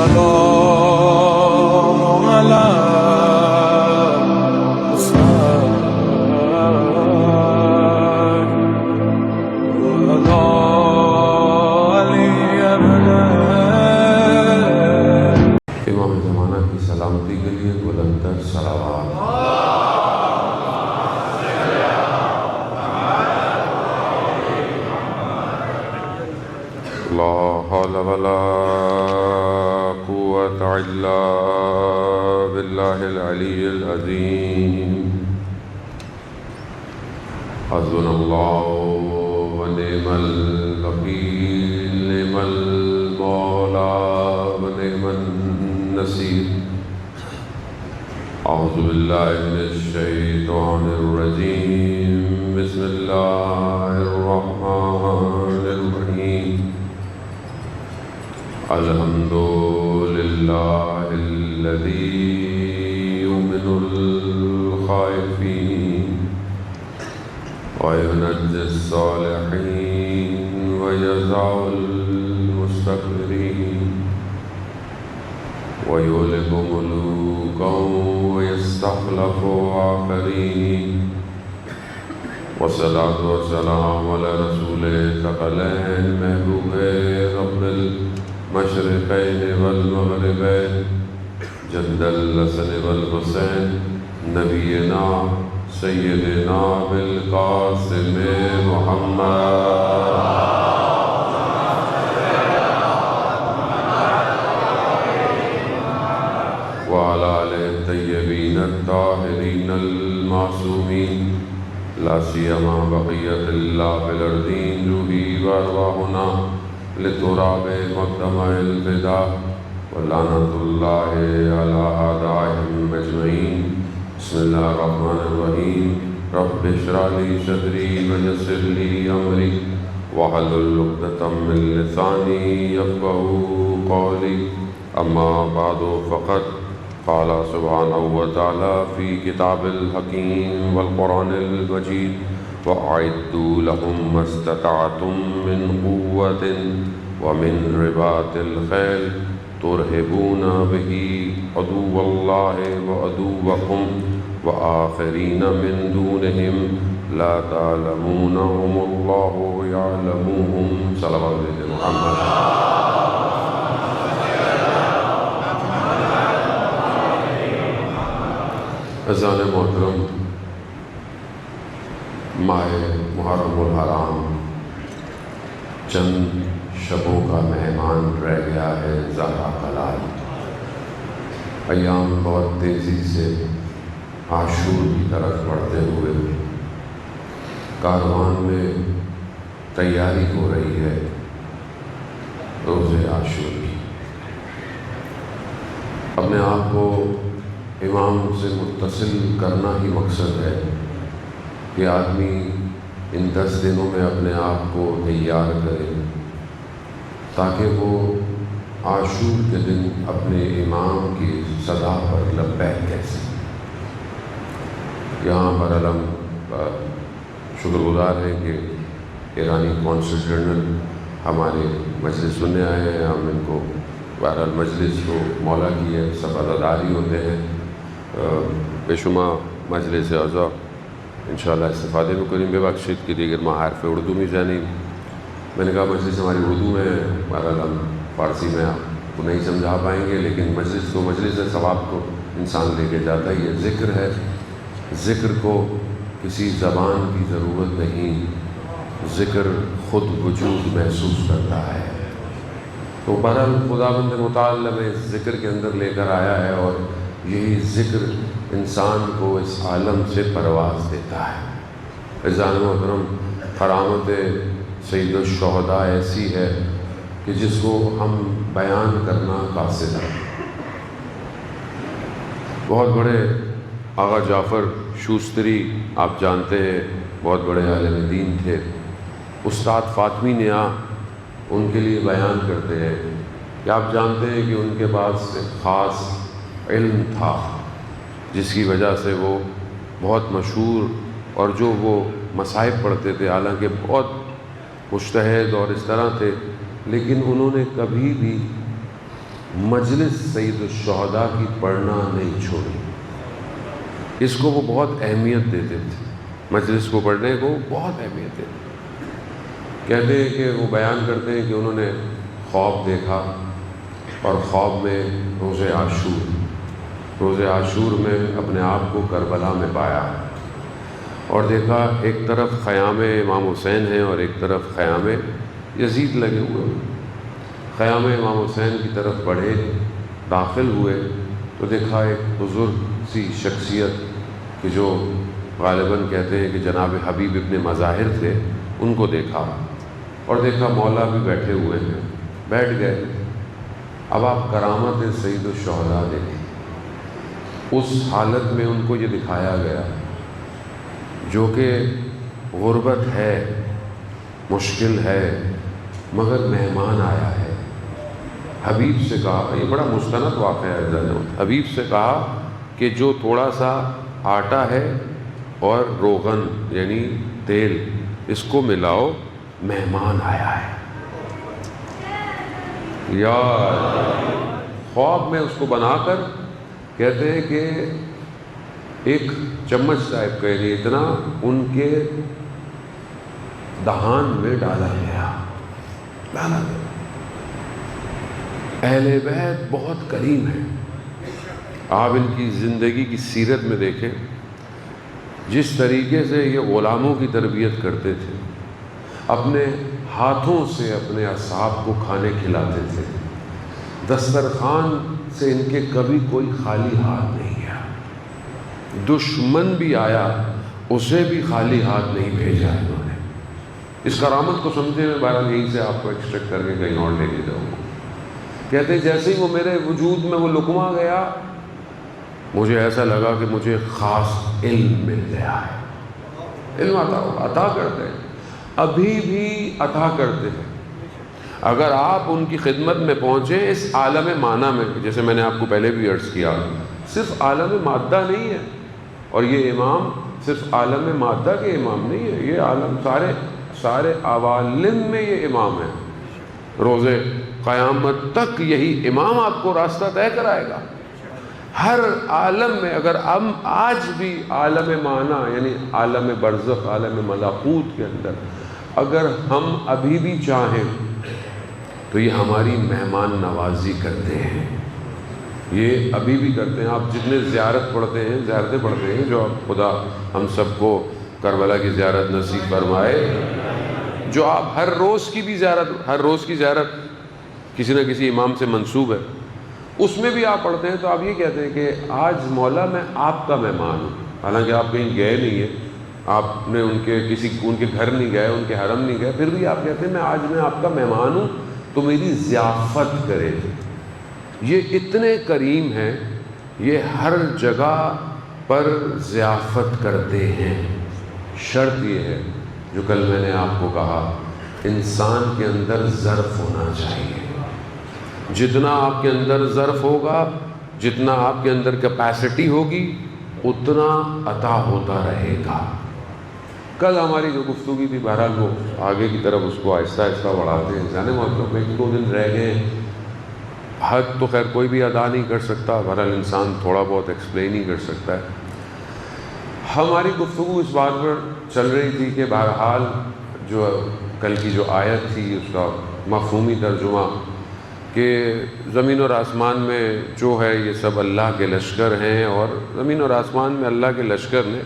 السلام على امام زمانہ کی سلامتی کے لیے بلندتر صلوات۔ لا حول ولا قوة إلا بالله العلي العظيم۔ حسبنا الله ونعم الوكيل، نعم المولى ونعم النصير۔ أعوذ بالله من الشيطان الرجيم، بسم الله الرحمن الرحيم۔ الحمد لله الذي يؤمن الخائفين وينجي الصالحين ويجزع المستكبرين ويهلك ملوكا ويستخلف آخرين، والصلاة والسلام على رسول ثقلين محبوب رب المشرقين والمغربين، جد الحسن والحسين، نبينا سيدنا بالقاسم محمد وعلى آله الطيبين الطاهرين المعصومين، لا سيما بقية الله في الأرضين، روحي وأرواحنا لتراب مقدمة الفداء، ولعنة الله على أعدائهم أجمعين۔ بسم الله الرحمن الرحيم۔ رب اشرح لي صدري ويسر لي أمري واحلل عقدة من لساني يفقهوا قولي، أما بعد فقد قال سبحانه وتعالى في كتاب الحكيم والقرآن المجيد، وأعدوا لهم ما استطعتم من قوة ومن رباط الخيل ترهبون به عدو الله وعدوكم وآخرين من دونهم لا تعلمونهم الله يعلمهم۔ صلوات محمد۔ عزیزان محترم، ماہ محرم الحرام چند شبوں کا مہمان رہ گیا ہے زہرا کلال۔ ایام بہت تیزی سے عاشور کی طرف بڑھتے ہوئے کاروان میں تیاری ہو رہی ہے روز عاشور کی۔ اپنے آپ کو امام سے متصل کرنا ہی مقصد ہے کہ آدمی ان 10 دنوں میں اپنے آپ کو تیار کرے تاکہ وہ عاشور کے دن اپنے امام کی صدا پر لبیک کہہ سکے۔ یہاں پر علم شکر گزار ہے کہ ایرانی قونصل جنرل ہمارے مجلس سننے آئے ہیں۔ ہم ان کو بہرحال مجلس کو مولا کی ہے، سب عزاداری ہوتے ہیں، بے شمار مجلس اعضاء انشاءاللہ استفادے میں کریں۔ بے بخشید کی دیگر محارف اردو میں جانیں۔ میں نے کہا مجلس ہماری اردو میں ہے، بہرحال ہم فارسی میں آپ کو نہیں سمجھا پائیں گے، لیکن مجلس تو مجلس ہے، ثواب کو انسان لے کے جاتا ہی ہے۔ ذکر ہے، ذکر کو کسی زبان کی ضرورت نہیں، ذکر خود وجود محسوس کرتا ہے۔ تو بہرحال خداوند متعال میں ذکر کے اندر لے کر آیا ہے، اور یہی ذکر انسان کو اس عالم سے پرواز دیتا ہے۔ عزیزان محترم، کرامت سید الشہداء ایسی ہے کہ جس کو ہم بیان کرنا قاصر ہے۔ بہت بڑے آغا جعفر شوستری آپ جانتے ہیں، بہت بڑے عالم دین تھے۔ استاد فاطمی نیا ان کے لیے بیان کرتے ہیں کہ آپ جانتے ہیں کہ ان کے پاس ایک خاص علم تھا جس کی وجہ سے وہ بہت مشہور، اور جو وہ مصائب پڑھتے تھے حالانکہ بہت مجتہد اور اس طرح تھے، لیکن انہوں نے کبھی بھی مجلس سید الشہداء کی پڑھنا نہیں چھوڑی. اس کو وہ بہت اہمیت دیتے تھے، مجلس کو پڑھنے کو بہت اہمیت دیتے. کہتے ہیں کہ وہ بیان کرتے ہیں کہ انہوں نے خواب دیکھا، اور خواب میں روز عاشور میں اپنے آپ کو کربلا میں پایا، اور دیکھا ایک طرف خیام امام حسین ہیں اور ایک طرف خیام یزید لگے ہوئے. خیام امام حسین کی طرف بڑھے، داخل ہوئے تو دیکھا ایک بزرگ سی شخصیت کہ جو غالباً کہتے ہیں کہ جناب حبیب ابن مظاہر تھے، ان کو دیکھا، اور دیکھا مولا بھی بیٹھے ہوئے ہیں. بیٹھ گئے. اب آپ کرامت سید الشہداء دیکھیں. اس حالت میں ان کو یہ دکھایا گیا جو کہ غربت ہے، مشکل ہے، مگر مہمان آیا ہے. حبیب سے کہا، یہ بڑا مستند واقعہ ہے، حبیب سے کہا کہ جو تھوڑا سا آٹا ہے اور روغن یعنی تیل، اس کو ملاؤ، مہمان آیا ہے. یار خواب میں اس کو بنا کر کہتے ہیں کہ ایک چمچ صاحب کہہ گئے اتنا ان کے دہان میں ڈالا گیا. اہل بیت بہت کریم ہیں. آپ ان کی زندگی کی سیرت میں دیکھیں جس طریقے سے یہ غلاموں کی تربیت کرتے تھے، اپنے ہاتھوں سے اپنے اصحاب کو کھانے کھلاتے تھے. دسترخوان سے ان کے کبھی کوئی خالی ہاتھ نہیں گیا. دشمن بھی آیا اسے بھی خالی ہاتھ نہیں بھیجا انہوں نے. اس کرامت کو سمجھے میں بہرحال یہیں سے آپ کو ایکسٹریکٹ کر کے کہیں اور لے کے جاؤں گا. کہتے جیسے ہی وہ میرے وجود میں وہ لقمہ گیا، مجھے ایسا لگا کہ مجھے خاص علم مل گیا ہے. علم عطا کرتے ہیں، ابھی بھی عطا کرتے ہیں. اگر آپ ان کی خدمت میں پہنچیں اس عالم معنی میں، جیسے میں نے آپ کو پہلے بھی عرض کیا، صرف عالم مادہ نہیں ہے، اور یہ امام صرف عالم مادہ کے امام نہیں ہے، یہ عالم سارے عوالم میں یہ امام ہے. روز قیامت تک یہی امام آپ کو راستہ طے کرائے گا. ہر عالم میں اگر ہم آج بھی عالم معنی یعنی عالم برزخ، عالم ملکوت کے اندر اگر ہم ابھی بھی چاہیں تو یہ ہماری مہمان نوازی کرتے ہیں. یہ ابھی بھی کرتے ہیں. آپ جتنے زیارتیں پڑھتے ہیں جو آپ خدا ہم سب کو کربلا کی زیارت نصیب فرمائے. جو آپ ہر روز کی زیارت کسی نہ کسی امام سے منسوب ہے، اس میں بھی آپ پڑھتے ہیں تو آپ یہ کہتے ہیں کہ آج مولا میں آپ کا مہمان ہوں. حالانکہ آپ کہیں گئے نہیں ہیں، آپ نے ان کے گھر نہیں گئے، ان کے حرم نہیں گئے، پھر بھی آپ کہتے ہیں آج میں آپ کا مہمان ہوں تو میری ضیافت کرے. یہ اتنے کریم ہیں، یہ ہر جگہ پر ضیافت کرتے ہیں. شرط یہ ہے جو کل میں نے آپ کو کہا، انسان کے اندر ظرف ہونا چاہیے. جتنا آپ کے اندر ظرف ہوگا، جتنا آپ کے اندر کیپیسٹی ہوگی، اتنا عطا ہوتا رہے گا. کل ہماری جو گفتگو تھی، بہرحال وہ آگے کی طرف اس کو آہستہ آہستہ بڑھاتے ہیں. جانے مطلب میں 1-2 دن رہ گئے. حق تو خیر کوئی بھی ادا نہیں کر سکتا، بہرحال انسان تھوڑا بہت ایکسپلین ہی کر سکتا ہے. ہماری گفتگو اس بات پر چل رہی تھی کہ بہرحال جو کل کی جو آیت تھی اس کا مفہومی ترجمہ کہ زمین اور آسمان میں جو ہے یہ سب اللہ کے لشکر ہیں، اور زمین اور آسمان میں اللہ کے لشکر نے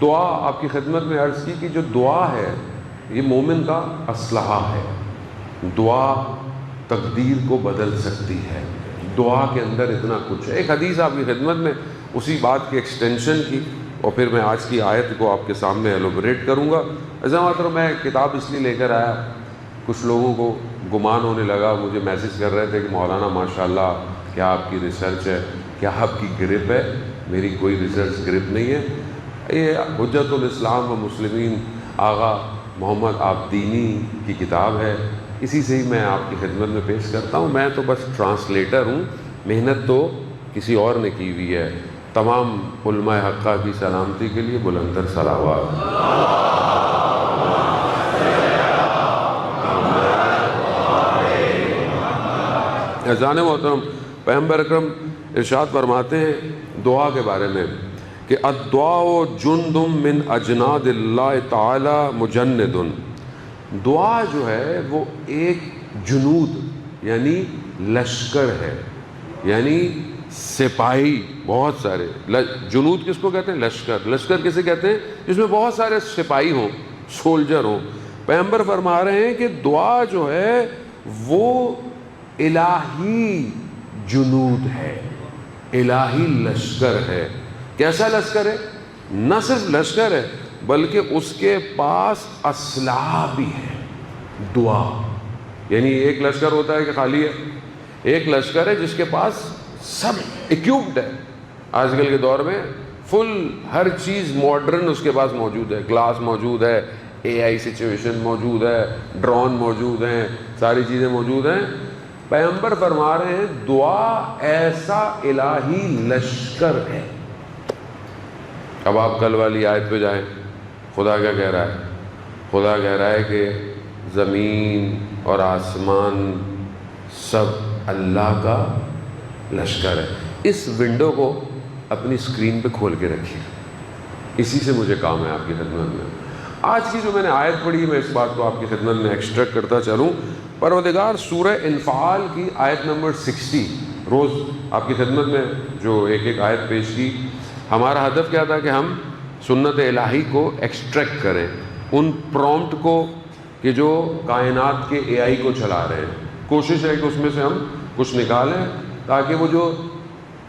دعا آپ کی خدمت میں عرض کی کہ جو دعا ہے یہ مومن کا اسلحہ ہے. دعا تقدیر کو بدل سکتی ہے. دعا کے اندر اتنا کچھ ہے. ایک حدیث آپ کی خدمت میں اسی بات کی ایکسٹینشن کی، اور پھر میں آج کی آیت کو آپ کے سامنے ایلوبریٹ کروں گا. عزیزان میں کتاب اس لیے لے کر آیا، کچھ لوگوں کو گمان ہونے لگا، مجھے میسیج کر رہے تھے کہ مولانا ماشاءاللہ کیا آپ کی ریسرچ ہے، کیا آپ کی گرپ ہے. میری کوئی ریسرچ گرپ نہیں ہے. یہ حجت الاسلام و مسلمین آغا محمد آبدینی کی کتاب ہے. اسی سے ہی میں آپ کی خدمت میں پیش کرتا ہوں. میں تو بس ٹرانسلیٹر ہوں، محنت تو کسی اور نے کی ہوئی ہے. تمام علماء حقہ کی سلامتی کے لیے بلندتر صلوات. اذان محترم، پیغمبر اکرم ارشاد فرماتے ہیں دعا کے بارے میں کہ الدعاء جند من اجناد اللہ تعالی مجند، دعا جو ہے وہ ایک جنود یعنی لشکر ہے، یعنی سپاہی بہت سارے. جنود کس کو کہتے ہیں؟ لشکر. لشکر کسے کہتے ہیں؟ جس میں بہت سارے سپاہی ہوں، سولجر ہوں. پیغمبر فرما رہے ہیں کہ دعا جو ہے وہ الہی جنود ہے، الہی لشکر ہے. کیسا لشکر ہے؟ نہ صرف لشکر ہے بلکہ اس کے پاس اسلحہ بھی ہے. دعا یعنی ایک لشکر ہوتا ہے کہ خالی ہے، ایک لشکر ہے جس کے پاس سب ایکوپڈ ہے. آج کل کے دور میں فل ہر چیز ماڈرن اس کے پاس موجود ہے. گلاس موجود ہے، اے آئی سچویشن موجود ہے، ڈرون موجود ہیں، ساری چیزیں موجود ہیں. پیغمبر فرما رہے ہیں دعا ایسا الہی لشکر ہے. اب آپ کل والی آیت پہ جائیں، خدا کیا کہہ رہا ہے؟ خدا کہہ رہا ہے کہ زمین اور آسمان سب اللہ کا لشکر ہے. اس ونڈو کو اپنی اسکرین پہ کھول کے رکھیے، اسی سے مجھے کام ہے آپ کی خدمت میں. آج کی جو میں نے آیت پڑھی میں اس بات کو آپ کی خدمت میں ایکسٹریکٹ کرتا چلوں. پروردگار سورہ انفال کی آیت نمبر 60 روز آپ کی خدمت میں جو ایک ایک آیت پیش کی. ہمارا ہدف کیا تھا کہ ہم سنت الہی کو ایکسٹریکٹ کریں، ان پرومپٹ کو کہ جو کائنات کے اے آئی کو چلا رہے ہیں. کوشش ہے کہ اس میں سے ہم کچھ نکالیں تاکہ وہ جو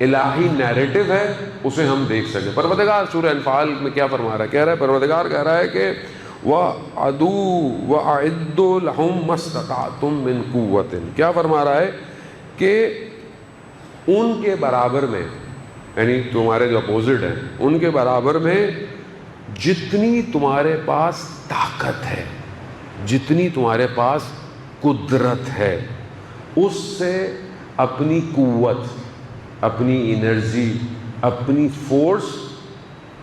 الہی نیریٹو ہے اسے ہم دیکھ سکیں. پروردگار سورہ انفال میں کیا فرما رہا ہے؟ کہہ رہا ہے پروردگار کہہ رہا ہے کہ وَعَدُوا وَأَعِدُّوا لَهُم مَّا اسْتَطَعْتُم مِّن قُوَّةٍ. کیا فرما رہا ہے کہ ان کے برابر میں، یعنی تمہارے جو اپوزٹ ہیں ان کے برابر میں جتنی تمہارے پاس طاقت ہے، جتنی تمہارے پاس قدرت ہے، اس سے اپنی قوت، اپنی انرجی، اپنی فورس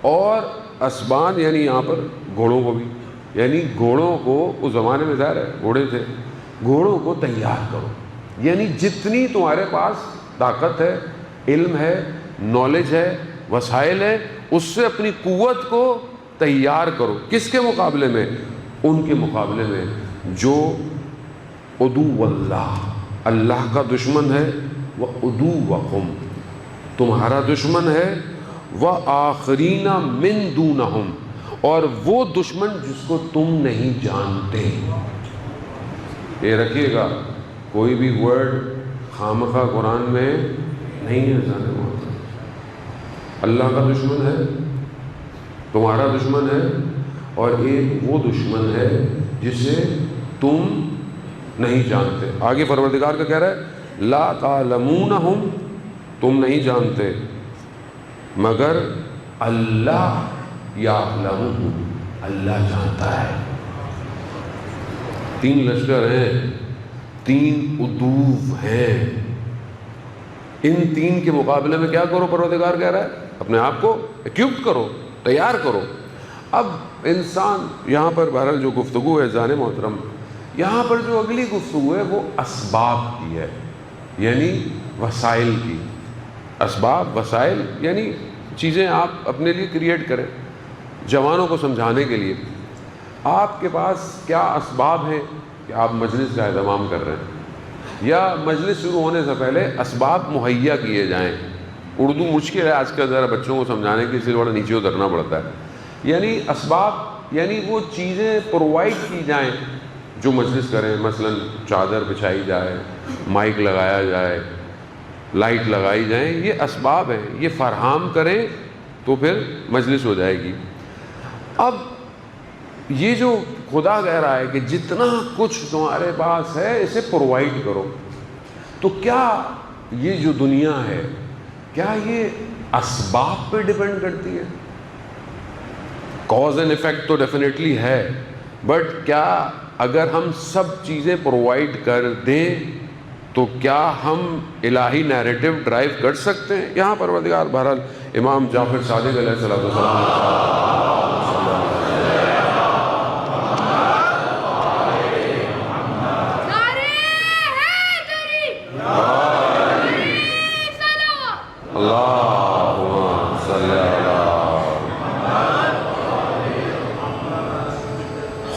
اور اسبان، یعنی یہاں پر گھوڑوں کو بھی، یعنی گھوڑوں کو اس زمانے میں ظاہر ہے گھوڑے تھے، گھوڑوں کو تیار کرو. یعنی جتنی تمہارے پاس طاقت ہے، علم ہے، نالج ہے، وسائل ہے، اس سے اپنی قوت کو تیار کرو. کس کے مقابلے میں؟ ان کے مقابلے میں جو عدو اللہ کا دشمن ہے. وعدوکم، تمہارا دشمن ہے. وآخرین من دونہم، اور وہ دشمن جس کو تم نہیں جانتے. یہ رکھیے گا، کوئی بھی ورڈ خامخواہ قرآن میں نہیں ہے. جانے ہوتا اللہ کا دشمن ہے، تمہارا دشمن ہے، اور ایک وہ دشمن ہے جسے تم نہیں جانتے. آگے پروردگار کا کہہ رہا ہے لا تعلمونہم، تم نہیں جانتے، مگر اللہ یعلمہم، اللہ جانتا ہے. 3 لشکر ہیں، 3 عدو ہیں. ان 3 کے مقابلے میں کیا کرو؟ پروردگار کہہ رہا ہے اپنے آپ کو ایکوپڈ کرو، تیار کرو. اب انسان یہاں پر بہرحال جو گفتگو ہے جان محترم، یہاں پر جو اگلی گفتگو ہے وہ اسباب کی ہے، یعنی وسائل کی. اسباب، وسائل یعنی چیزیں آپ اپنے لیے کریٹ کریں. جوانوں کو سمجھانے کے لیے آپ کے پاس کیا اسباب ہیں کہ آپ مجلس کا اہتمام کر رہے ہیں، یا مجلس شروع ہونے سے پہلے اسباب مہیا کیے جائیں. اردو مشکل ہے آج کل ذرا بچوں کو سمجھانے کے، اس لیے تھوڑا نیچے اترنا پڑتا ہے. یعنی اسباب یعنی وہ چیزیں پرووائڈ کی جائیں جو مجلس کریں. مثلا چادر بچھائی جائے، مائک لگایا جائے، لائٹ لگائی جائیں. یہ اسباب ہیں، یہ فراہم کریں تو پھر مجلس ہو جائے گی. اب یہ جو خدا کہہ رہا ہے کہ جتنا کچھ تمہارے پاس ہے اسے پرووائڈ کرو، تو کیا یہ جو دنیا ہے کیا یہ اسباب پہ ڈیپینڈ کرتی ہے؟ کاز اینڈ ایفیکٹ تو ڈیفینیٹلی ہے، بٹ کیا اگر ہم سب چیزیں پرووائڈ کر دیں تو کیا ہم الہی نیریٹو ڈرائیو کر سکتے ہیں؟ یہاں پروردگار بہرحال امام جعفر صادق علیہ السلام نعرہ حیدری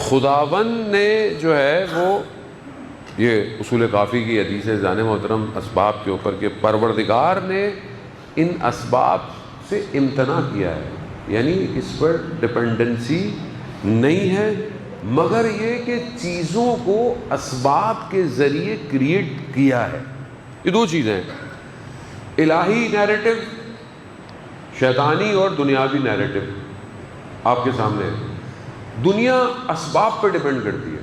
خداوند نے جو ہے وہ یہ اصول کافی کی حدیث ہے جان محترم اسباب کے اوپر کہ پروردگار نے ان اسباب سے امتناع کیا ہے، یعنی اس پر ڈپینڈنسی نہیں ہے، مگر یہ کہ چیزوں کو اسباب کے ذریعے کریٹ کیا ہے۔ یہ دو چیزیں ہیں، الہی نیریٹو، شیطانی اور دنیاوی نیریٹو آپ کے سامنے ہے۔ دنیا اسباب پہ ڈیپینڈ کرتی ہے،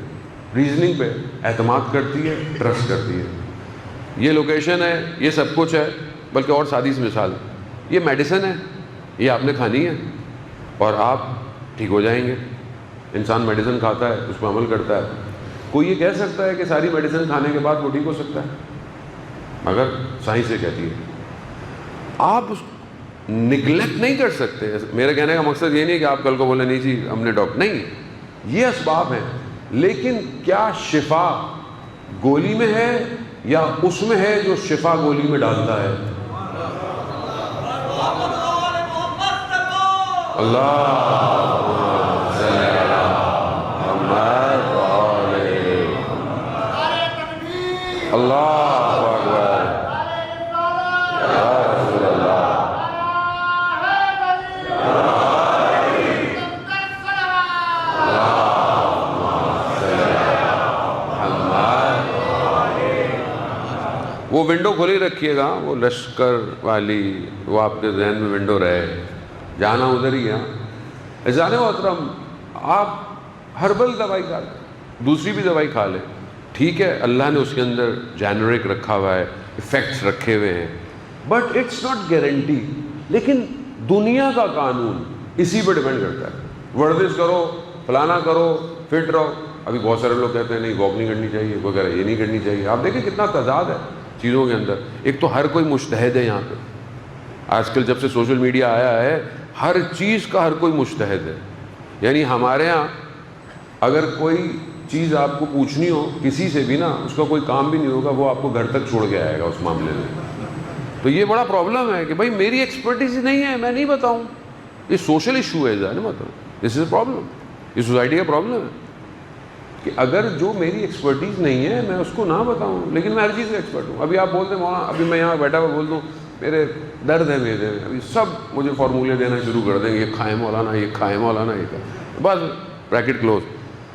ریزننگ پہ اعتماد کرتی ہے، ٹرسٹ کرتی ہے۔ یہ لوکیشن ہے، یہ سب کچھ ہے، بلکہ اور سادی سی مثال، یہ میڈیسن ہے، یہ آپ نے کھانی ہے اور آپ ٹھیک ہو جائیں گے۔ انسان میڈیسن کھاتا ہے، اس پہ عمل کرتا ہے۔ کوئی یہ کہہ سکتا ہے کہ ساری میڈیسن کھانے کے بعد وہ ٹھیک ہو سکتا ہے؟ مگر سائنس یہ کہتی ہے۔ آپ اس نگلیکٹ نہیں کر سکتے۔ میرے کہنے کا مقصد یہ نہیں کہ آپ کل کو بولیں نہیں جی ہم نے ڈاکٹر، نہیں، یہ اسباب ہیں، لیکن کیا شفا گولی میں ہے یا اس میں ہے جو شفا گولی میں ڈالتا ہے؟ اللہ اکبر، یا رسول اللہ۔ وہ ونڈو کھلی رکھیے گا، وہ لشکر والی، وہ آپ کے ذہن میں ونڈو رہے، جانا ادھر ہی ہے۔ عزیزان محترم، آپ ہربل دوائی کھا لیں، دوسری بھی دوائی کھا لیں، ٹھیک ہے، اللہ نے اس کے اندر جینرک رکھا ہوا ہے، ایفیکٹس رکھے ہوئے ہیں، بٹ اٹس ناٹ گارنٹی۔ لیکن دنیا کا قانون اسی پہ ڈیپینڈ کرتا ہے، ورزش کرو، فلانا کرو، فٹ رہو۔ ابھی بہت سارے لوگ کہتے ہیں نہیں واک نہیں کرنی چاہیے، کوئی کہہ رہا ہے یہ نہیں کرنی چاہیے۔ آپ دیکھیں کتنا تضاد ہے چیزوں کے اندر۔ ایک تو ہر کوئی مجتہد ہے یہاں پہ، آج کل جب سے سوشل میڈیا آیا ہے ہر چیز کا ہر کوئی مجتہد ہے۔ یعنی ہمارے ہاں اگر کوئی چیز آپ کو پوچھنی ہو کسی سے بھی نا، اس کا کوئی کام بھی نہیں ہوگا، وہ آپ کو گھر تک چھوڑ کے آئے گا اس معاملے میں۔ تو یہ بڑا پرابلم ہے کہ بھائی میری ایکسپرٹیز نہیں ہے، میں نہیں بتاؤں۔ یہ سوشل ایشو ہے نا، مطلب دس از اے پرابلم، یہ سوسائٹی کا پرابلم ہے کہ اگر جو میری ایکسپرٹیز نہیں ہے میں اس کو نہ بتاؤں، لیکن میں ہر چیز کا ایکسپرٹ ہوں۔ ابھی آپ بولتے ہیں مولانا، ابھی میں یہاں بیٹھا ہوا بول دوں میرے درد ہے میرے، ابھی سب مجھے فارمولے دینا شروع کر دیں گے، یہ کھائیں مولانا، یہ کھائیں مولانا، یہ کھائیں، بس بریکٹ کلوز۔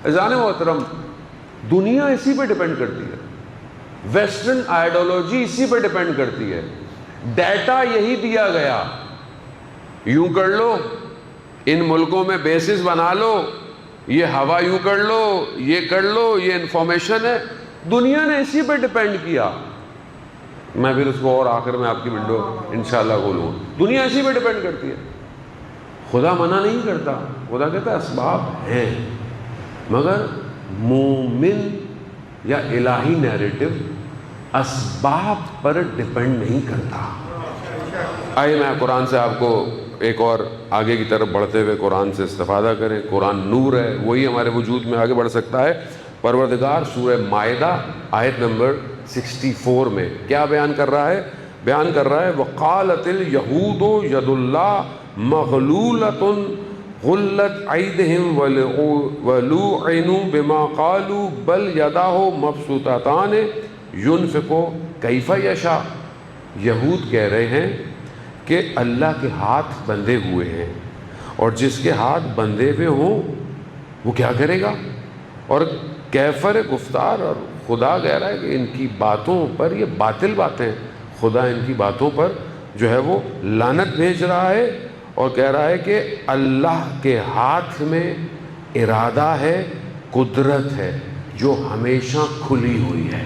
عزیزان محترم، دنیا اسی پہ ڈیپینڈ کرتی ہے، ویسٹرن آئیڈیالوجی اسی پہ ڈیپینڈ کرتی ہے، ڈیٹا یہی دیا گیا، یوں کر لو، ان ملکوں میں بیسز بنا لو، یہ ہوا یوں کر لو، یہ کر لو، یہ انفارمیشن ہے، دنیا نے اسی پہ ڈیپینڈ کیا۔ میں پھر اس کو اور آخر میں آپ کی ونڈو انشاءاللہ کھولوں، دنیا اسی پہ ڈیپینڈ کرتی ہے۔ خدا منع نہیں کرتا، خدا کہتا ہے اسباب ہیں، مگر مومن یا الہی نیریٹو اسباب پر ڈیپینڈ نہیں کرتا۔ آئیے میں قرآن سے آپ کو ایک اور آگے کی طرف بڑھتے ہوئے قرآن سے استفادہ کریں۔ قرآن نور ہے، وہی ہمارے وجود میں آگے بڑھ سکتا ہے۔ پروردگار سورہ مائدہ آیت نمبر 64 میں کیا بیان کر رہا ہے؟ بیان کر رہا ہے وَقَالَتِ الْيَهُودُ يَدُ اللَّهِ مَغْلُولَةٌ غُلَّتْ أَيْدِهِمْ وَلُوعِنُوا بِمَا قَالُوا بَلْ يَدَاهُ مَبْسُوطَتَانِ يُنْفِقُ كَيْفَ يَشَاءُ۔ یہود کہہ رہے ہیں کہ اللہ کے ہاتھ بندھے ہوئے ہیں، اور جس کے ہاتھ بندھے ہوئے ہوں وہ کیا کرے گا؟ اور کیفر گفتار، اور خدا کہہ رہا ہے کہ ان کی باتوں پر، یہ باطل باتیں، خدا ان کی باتوں پر جو ہے وہ لعنت بھیج رہا ہے، اور کہہ رہا ہے کہ اللہ کے ہاتھ میں ارادہ ہے، قدرت ہے جو ہمیشہ کھلی ہوئی ہے۔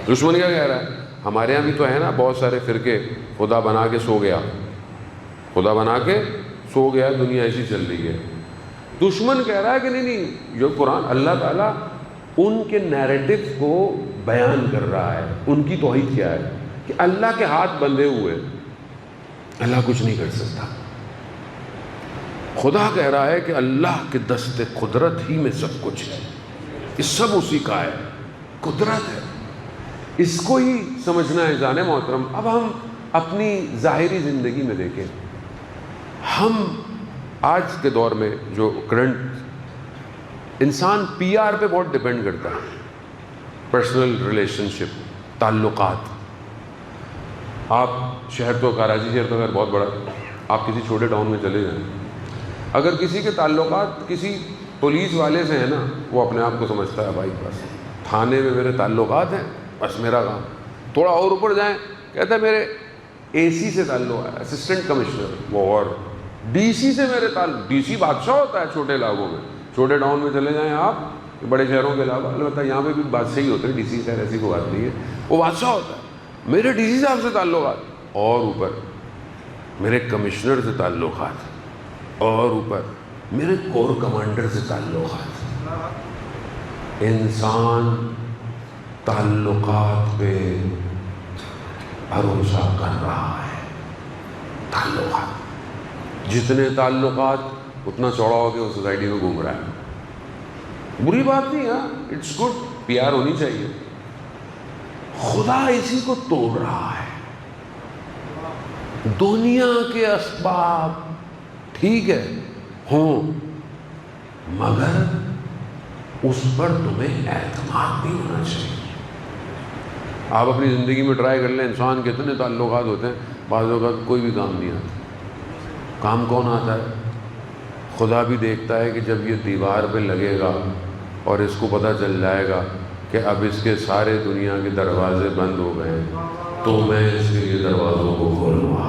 دشمن کیا کہہ رہا ہے؟ ہمارے ہاں بھی تو ہے نا بہت سارے فرقے، خدا بنا کے سو گیا، خدا بنا کے سو گیا، دنیا ایسی چل رہی ہے۔ دشمن کہہ رہا ہے کہ نہیں، جو قرآن اللہ تعالیٰ ان کے نیریٹو کو بیان کر رہا ہے، ان کی توحید کیا ہے کہ اللہ کے ہاتھ بندھے ہوئے، اللہ کچھ نہیں کر سکتا۔ خدا کہہ رہا ہے کہ اللہ کے دست قدرت ہی میں سب کچھ ہے، یہ سب اسی کا ہے، قدرت ہے۔ اس کو ہی سمجھنا ہے جان محترم۔ اب ہم اپنی ظاہری زندگی میں دیکھیں، ہم آج کے دور میں جو کرنٹ انسان پی آر پہ بہت ڈپینڈ کرتا ہے، پرسنل ریلیشن شپ، تعلقات. آپ شہر تو کراچی شہر تو خیر بہت بڑا ہے، آپ کسی چھوٹے ٹاؤن میں چلے جائیں، اگر کسی کے تعلقات کسی پولیس والے سے ہیں نا، وہ اپنے آپ کو سمجھتا ہے بھائی بس تھانے میں میرے تعلقات ہیں، بس میرا کام. تھوڑا اور اوپر جائیں، کہتا ہے میرے اے سی سے تعلق ہے، اسسٹنٹ کمشنر، وہ اور ڈی سی سے میرے تعلق. ڈی سی بادشاہ ہوتا ہے چھوٹے علاقوں میں، چھوٹے ٹاؤن میں چلے جائیں آپ، بڑے شہروں کے علاوہ، البتہ یہاں پہ بھی بادشاہ ہی ہوتے ہیں، ڈی سی خیر ایسی کوئی بات نہیں ہے، وہ بادشاہ ہوتا ہے. میرے ڈی سی صاحب سے تعلقات، اور اوپر میرے کمشنر سے تعلقات، اور اوپر میرے کور کمانڈر سے تعلقات. انسان تعلقات پہ بھروسہ کر رہا ہے. تعلقات، جتنے تعلقات اتنا چوڑا ہو کے وہ سوسائٹی میں گھوم رہا ہے. بری بات نہیں ہے، اٹس گڈ، پی آر ہونی چاہیے. خدا اسی کو توڑ رہا ہے. دنیا کے اسباب ٹھیک ہے ہوں، مگر اس پر تمہیں اعتماد بھی ہونا چاہیے. آپ اپنی زندگی میں ٹرائی کر لیں، انسان کے اتنے تعلقات ہوتے ہیں، بعض اوقات کوئی بھی کام نہیں آتا. کام کون آتا ہے؟ خدا بھی دیکھتا ہے کہ جب یہ دیوار پہ لگے گا اور اس کو پتہ چل جائے گا کہ اب اس کے سارے دنیا کے دروازے بند ہو گئے ہیں، تو میں اس کے لیے دروازوں کو کھولوں گا.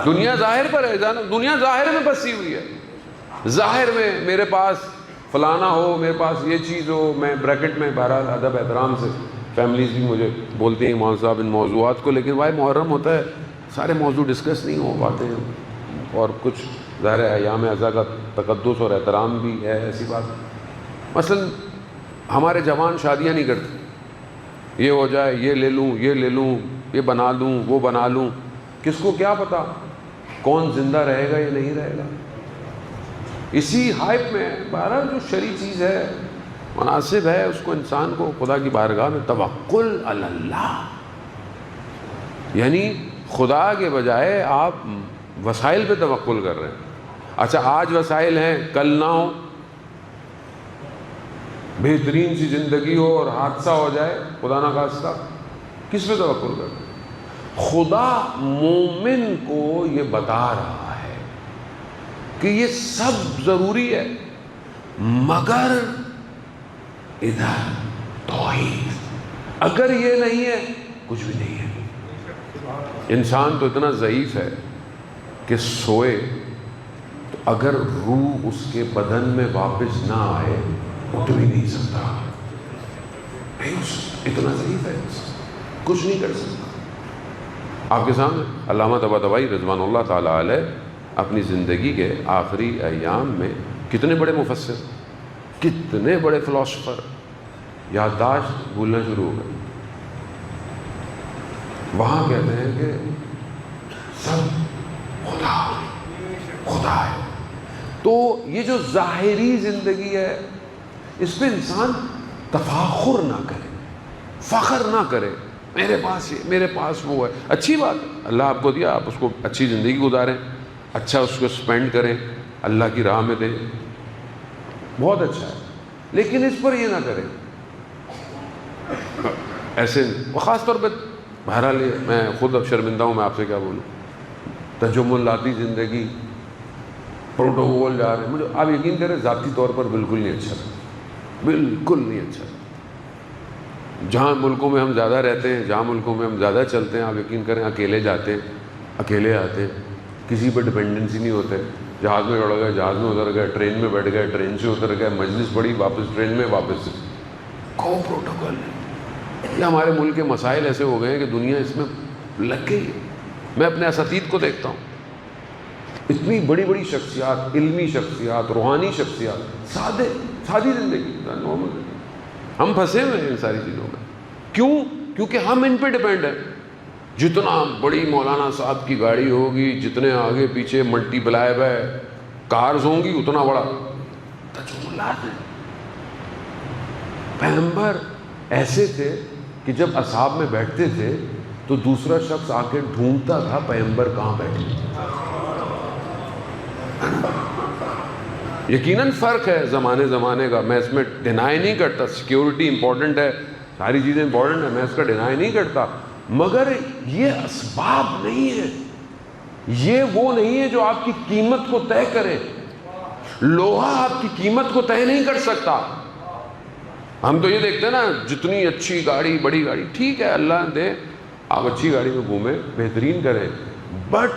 دنیا ظاہر پر ہے جانا، دنیا ظاہر میں بسی ہوئی ہے. ظاہر میں میرے پاس فلانا ہو، میرے پاس یہ چیز ہو، میں بریکٹ میں بہرحال ادب احترام سے فیملیز بھی مجھے بولتے ہیں مولانا صاحب ان موضوعات کو، لیکن بھائی محرم ہوتا ہے، سارے موضوع ڈسکس نہیں ہو پاتے ہیں، اور کچھ ظاہر ہے ایام اعضاء کا تقدس اور احترام بھی ہے. ایسی بات مثلا ہمارے جوان شادیاں نہیں کرتے، یہ ہو جائے، یہ لے لوں، یہ لے لوں، یہ بنا لوں، وہ بنا لوں. کس کو کیا پتا کون زندہ رہے گا یا نہیں رہے گا. اسی ہائپ میں بہرحال جو شرعی چیز ہے مناسب ہے اس کو انسان کو خدا کی بارگاہ میں توکل علی اللہ، یعنی خدا کے بجائے آپ وسائل پہ توکل کر رہے ہیں. اچھا آج وسائل ہیں، کل نہ ہو، بہترین سی زندگی ہو اور حادثہ ہو جائے خدا نہ خواستہ، کس پہ توکل کر رہے ہیں؟ خدا مومن کو یہ بتا رہا ہے کہ یہ سب ضروری ہے، مگر ادھر توحید، اگر یہ نہیں ہے کچھ بھی نہیں ہے. انسان تو اتنا ضعیف ہے کہ سوئے تو اگر روح اس کے بدن میں واپس نہ آئے اٹھ بھی نہیں سکتا. اتنا ضعیف ہے، کچھ نہیں کر سکتا. آپ کے سامنے علامہ طباطبائی رضوان اللہ تعالیٰ علیہ اپنی زندگی کے آخری ایام میں کتنے بڑے مفسر، کتنے بڑے فلاسفر، یادداشت بھولنا شروع ہو گئے. وہاں کہتے ہیں کہ سب خدا خدا ہے. تو یہ جو ظاہری زندگی ہے اس پہ انسان تفاخر نہ کرے، فخر نہ کرے، میرے پاس یہ، میرے پاس وہ ہے. اچھی بات ہے، اللہ آپ کو دیا، آپ اس کو اچھی زندگی گزاریں، اچھا اس کو سپینڈ کریں، اللہ کی راہ میں دیں، بہت اچھا ہے. لیکن اس پر یہ نہ کریں ایسے. خاص طور پہ بہرحال میں خود اب شرمندہ ہوں، میں آپ سے کیا بولوں، تجملاتی زندگی، پروٹوکول جا رہے ہیں. مجھے آپ یقین کریں ذاتی طور پر بالکل نہیں اچھا لگتا، بالکل نہیں اچھا لگتا. جہاں ملکوں میں ہم زیادہ رہتے ہیں، جہاں ملکوں میں ہم زیادہ چلتے ہیں، آپ یقین کریں اکیلے جاتے ہیں، اکیلے آتے ہیں، کسی پہ ڈپینڈنسی نہیں ہوتے. جہاز میں چڑھ گئے، جہاز میں اتر گئے، ٹرین میں بیٹھ گئے، ٹرین سے اتر گئے، مجلس پڑھی، واپس ٹرین میں واپس. کوئی پروٹوکول نہیں. یہ ہمارے ملک کے مسائل ایسے ہو گئے ہیں کہ دنیا اس میں لگ گئی ہے. میں اپنے اساتید کو دیکھتا ہوں، اتنی بڑی بڑی شخصیات، علمی شخصیات، روحانی شخصیات، سادی زندگی، نارمل. ہم پھنسے ہوئے ہیں ان ساری چیزوں میں. کیوں؟ کیونکہ ہم ان پہ ڈپینڈ ہیں. جتنا بڑی مولانا صاحب کی گاڑی ہوگی، جتنے آگے پیچھے ملٹی پلائی ہوئے کارز ہوں گی، اتنا بڑا تجملات ہے. پیغمبر ایسے تھے کہ جب اصحاب میں بیٹھتے تھے تو دوسرا شخص آ کے ڈھونڈتا تھا پیغمبر کہاں بیٹھے. یقیناً فرق ہے زمانے کا، میں اس میں ڈینائی نہیں کرتا. سیکیورٹی امپورٹنٹ ہے، ساری چیزیں امپورٹنٹ ہیں، میں اس کا ڈینائی نہیں کرتا، مگر یہ اسباب نہیں ہے، یہ وہ نہیں ہے جو آپ کی قیمت کو طے کرے. لوہا آپ کی قیمت کو طے نہیں کر سکتا. ہم تو یہ دیکھتے ہیں نا، جتنی اچھی گاڑی، بڑی گاڑی، ٹھیک ہے اللہ دے آپ اچھی گاڑی میں گھومیں، بہترین کریں، بٹ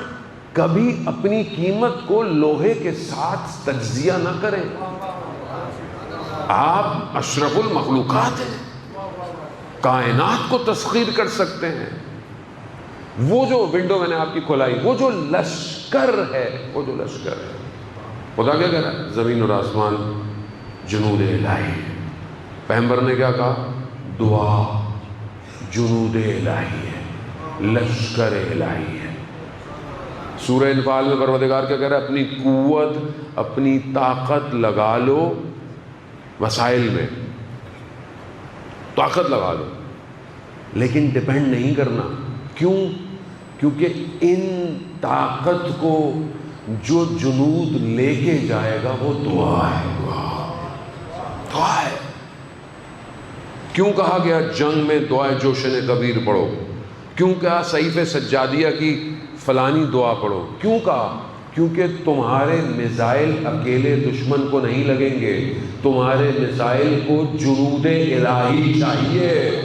کبھی اپنی قیمت کو لوہے کے ساتھ تجزیہ نہ کریں. آپ اشرف المخلوقات ہیں، کائنات کو تسخیر کر سکتے ہیں. وہ جو ونڈو میں نے آپ کی کھلائی، وہ جو لشکر ہے، وہ جو لشکر ہے، خدا کیا کہہ رہا ہے؟ زمین اور آسمان جنود الہی. پیغمبر نے کیا کہا؟ دعا جنود الہی ہے، لشکر الہی ہے. سورہ انفال میں پروردگار کیا کہہ رہا ہے؟ اپنی قوت، اپنی طاقت لگا لو وسائل میں، طاقت لگا لو، لیکن ڈیپینڈ نہیں کرنا. کیوں؟ کیونکہ ان طاقت کو جو جنود لے کے جائے گا وہ دعا ہے. دعا ہے. کیوں کہا گیا جنگ میں دعائے جوشن کبیر پڑھو؟ کیوں کہا صحیفہ سجادیہ کی فلانی دعا پڑھو؟ کیوں کہا؟ کیونکہ تمہارے میزائل اکیلے دشمن کو نہیں لگیں گے، تمہارے میزائل کو جنود الہی چاہیے.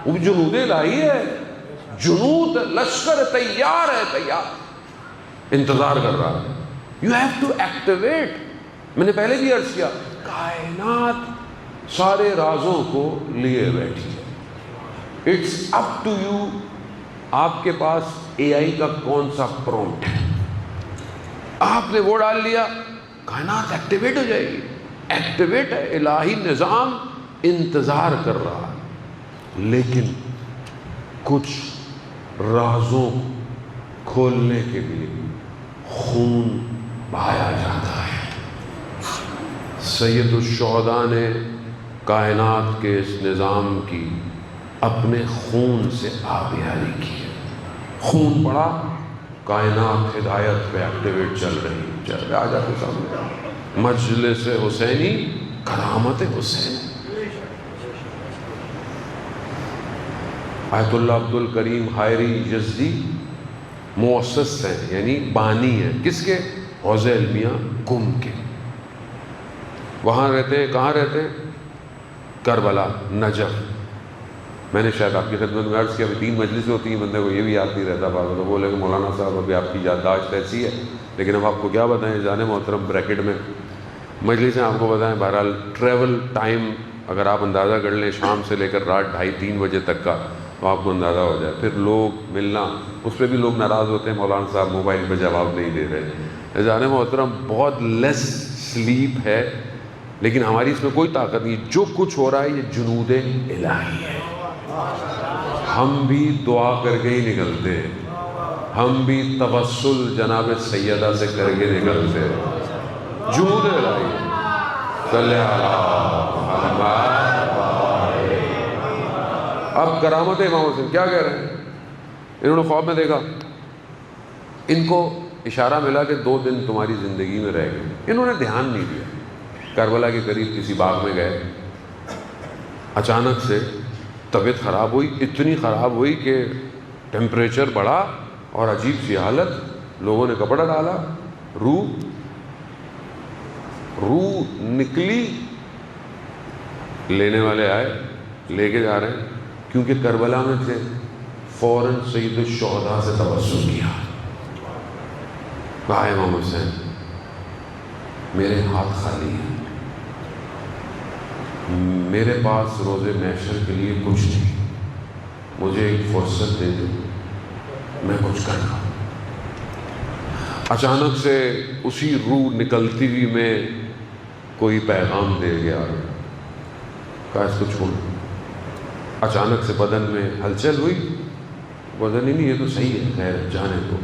وہ جنود الہی ہے، جنود لشکر تیار ہے، تیار انتظار کر رہا ہے. You have to activate. میں نے پہلے بھی عرض کیا، کائنات سارے رازوں کو لیے بیٹھی ہے. It's up to you. آپ کے پاس اے آئی کا کون سا پرومپٹ ہے، آپ نے وہ ڈال لیا، کائنات ایکٹیویٹ ہو جائے گی. ایکٹیویٹ ہے، الہی نظام انتظار کر رہا ہے. لیکن کچھ رازوں کھولنے کے لیے خون بہایا جاتا ہے. سید الشہداء نے کائنات کے اس نظام کی اپنے خون سے آبیاری کی ہے. خون پڑا، کائنات ہدایت پہ ایکٹیویٹ چل رہی. چل آ جاتے سامنے مجلس حسینی، کرامت حسین. آیت اللہ عبد الکریم حائری یزدی مؤسس ہیں، یعنی بانی ہیں. کس کے؟ حوض علمیہ گم کے. وہاں رہتے ہیں. کہاں رہتے ہیں؟ کربلا، نجف. میں نے شاید آپ کی خدمت میں عرض کیا، 3 مجلسیں ہوتی ہیں، بندے کو یہ بھی یاد نہیں رہتا. بات تو بولے کہ مولانا صاحب ابھی آپ کی یادداشت ایسی ہے، لیکن اب آپ کو کیا بتائیں جانے محترم. بریکٹ میں مجلسیں آپ کو بتائیں. بہرحال ٹریول ٹائم اگر آپ اندازہ کر لیں شام سے لے کر رات 2:30-3 بجے تک کا، تو آپ کو اندازہ ہو جائے. پھر لوگ ملنا، اس پہ بھی لوگ ناراض ہوتے ہیں، مولانا صاحب موبائل پہ جواب نہیں دے رہے. جانے محترم بہت لیس سلیپ ہے، لیکن ہماری اس میں کوئی طاقت نہیں. جو کچھ ہو رہا ہے یہ جنود الہی ہے. ہم بھی دعا کر کے ہی نکلتے ہیں، ہم بھی توسل جناب سیدہ سے کر کے نکلتے ہیں. جنود الہی. صلی اللہ علیہ. اب کرامت امام حسین کیا کہہ رہے ہیں؟ انہوں نے خواب میں دیکھا، ان کو اشارہ ملا کہ 2 دن تمہاری زندگی میں رہ گئے. انہوں نے دھیان نہیں دیا. کربلا کے قریب کسی باغ میں گئے، اچانک سے طبیعت خراب ہوئی. اتنی خراب ہوئی کہ ٹیمپریچر بڑھا اور عجیب سی حالت. لوگوں نے کپڑا ڈالا، روح نکلی. لینے والے آئے، لے کے جا رہے ہیں، کیونکہ کربلا میں تھے. فوراً سید الشہداء سے توسل کیا. کہا امام حسین میرے ہاتھ خالی ہیں، میرے پاس روز محشر کے لیے کچھ نہیں، مجھے ایک فرصت دے دو، میں کچھ کر رہا ہوں. اچانک سے اسی روح نکلتی ہوئی میں کوئی پیغام دے گیا. کہا اس کو چھوڑ. اچانک سے بدن میں ہلچل ہوئی. بدن ہی نہیں، یہ تو صحیح ہے، خیر جانے دو.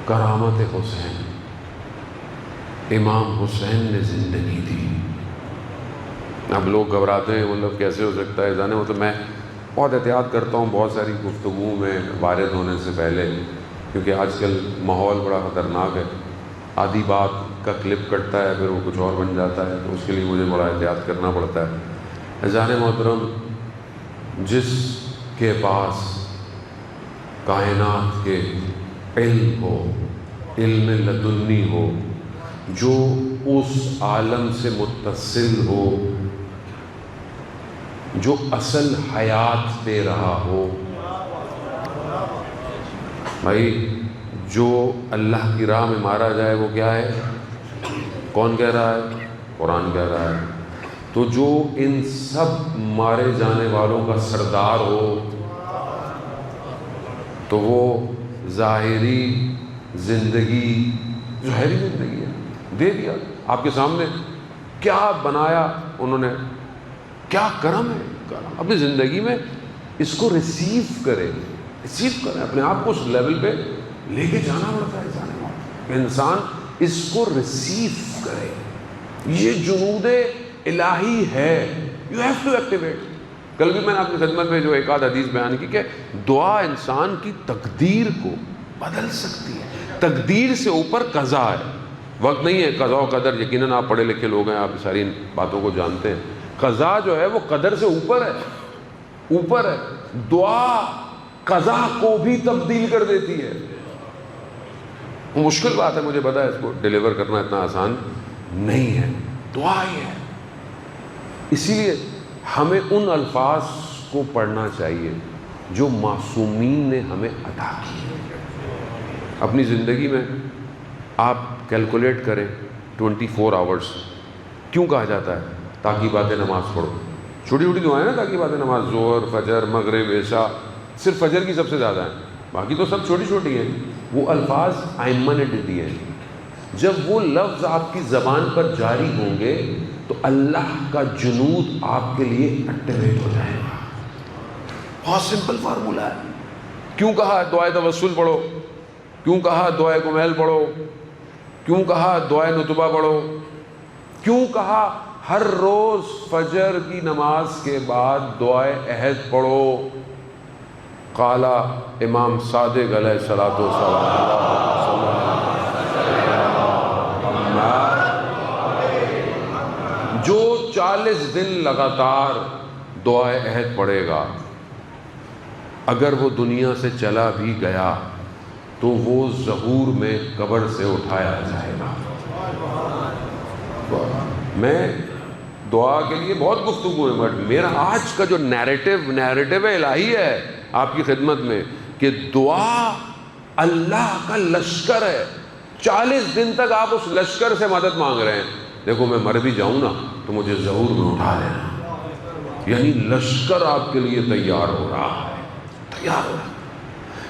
کرامت حسین. امام حسین نے زندگی دی. اب لوگ گھبراتے ہیں، مطلب کیسے ہو سکتا ہے جانے، مطلب میں بہت احتیاط کرتا ہوں بہت ساری گفتگو میں وارد ہونے سے پہلے، کیونکہ آج کل ماحول بڑا خطرناک ہے. آدھی بات کا کلپ کٹتا ہے پھر وہ کچھ اور بن جاتا ہے، تو اس کے لیے مجھے بڑا احتیاط کرنا پڑتا ہے. اذان محترم، جس کے پاس کائنات کے علم ہو، علم لدنی ہو، جو اس عالم سے متصل ہو، جو اصل حیات دے رہا ہو. بھائی جو اللہ کی راہ میں مارا جائے وہ کیا ہے؟ کون کہہ رہا ہے؟ قرآن کہہ رہا ہے. تو جو ان سب مارے جانے والوں کا سردار ہو تو وہ ظاہری زندگی ہے، دے دیا آپ کے سامنے. کیا بنایا انہوں نے، کیا کرم ہے اپنی زندگی میں. اس کو ریسیو کریں، اپنے آپ کو اس لیول پہ لے کے جانا پڑتا ہے. انسان اس کو ریسیو کرے. یہ جنود الہی ہے، یو ہیو ٹو ایکٹیویٹ. کل بھی میں نے اپنی خدمت میں جو ایک آدھ حدیث بیان کی کہ دعا انسان کی تقدیر کو بدل سکتی ہے. تقدیر سے اوپر قضا ہے. وقت نہیں ہے، قضا و قدر یقیناً آپ پڑھے لکھے لوگ ہیں، آپ ساری ان باتوں کو جانتے ہیں. قضا جو ہے وہ قدر سے اوپر ہے. دعا قضا کو بھی تبدیل کر دیتی ہے. مشکل بات ہے، مجھے پتا ہے، اس کو ڈیلیور کرنا اتنا آسان نہیں ہے. دعا ہی ہے. اسی لیے ہمیں ان الفاظ کو پڑھنا چاہیے جو معصومین نے ہمیں عطا کیے. اپنی زندگی میں آپ کیلکولیٹ کریں 24 آورس. کیوں کہا جاتا ہے؟ تاکہ باتیں نماز پڑھو. چھوٹی چھوٹی دعائیں نا، تاکہ باتیں نماز، ظہر، فجر، مغرب، عشاء. صرف فجر کی سب سے زیادہ ہیں، باقی تو سب چھوٹی چھوٹی ہیں. وہ الفاظ ائمہ نے دیے ہیں. جب وہ لفظ آپ کی زبان پر جاری ہوں گے تو اللہ کا جنود آپ کے لیے ایکٹیویٹ ہو جائے گا. بہت سمپل فارمولہ ہے. کیوں کہا دعائے توسل پڑھو؟ کیوں کہا دعائے کمیل پڑھو؟ کیوں کہا دعائے نتبہ پڑھو؟ کیوں کہا ہر روز فجر کی نماز کے بعد دعائے عہد پڑھو؟ قالا امام صادق علیہ الصلوۃ والسلام، جو 40 دن لگاتار دعائے عہد پڑھے گا، اگر وہ دنیا سے چلا بھی گیا تو وہ ظہور میں قبر سے اٹھایا جائے گا. میں دعا کے لیے بہت گفتگو ہے، بٹ میرا آج کا جو نیریٹو الہی ہے آپ کی خدمت میں کہ دعا اللہ کا لشکر ہے. 40 دن تک آپ اس لشکر سے مدد مانگ رہے ہیں. دیکھو میں مر بھی جاؤں نا تو مجھے ظہور میں اٹھا لینا. یعنی لشکر آپ کے لیے تیار ہو رہا ہے.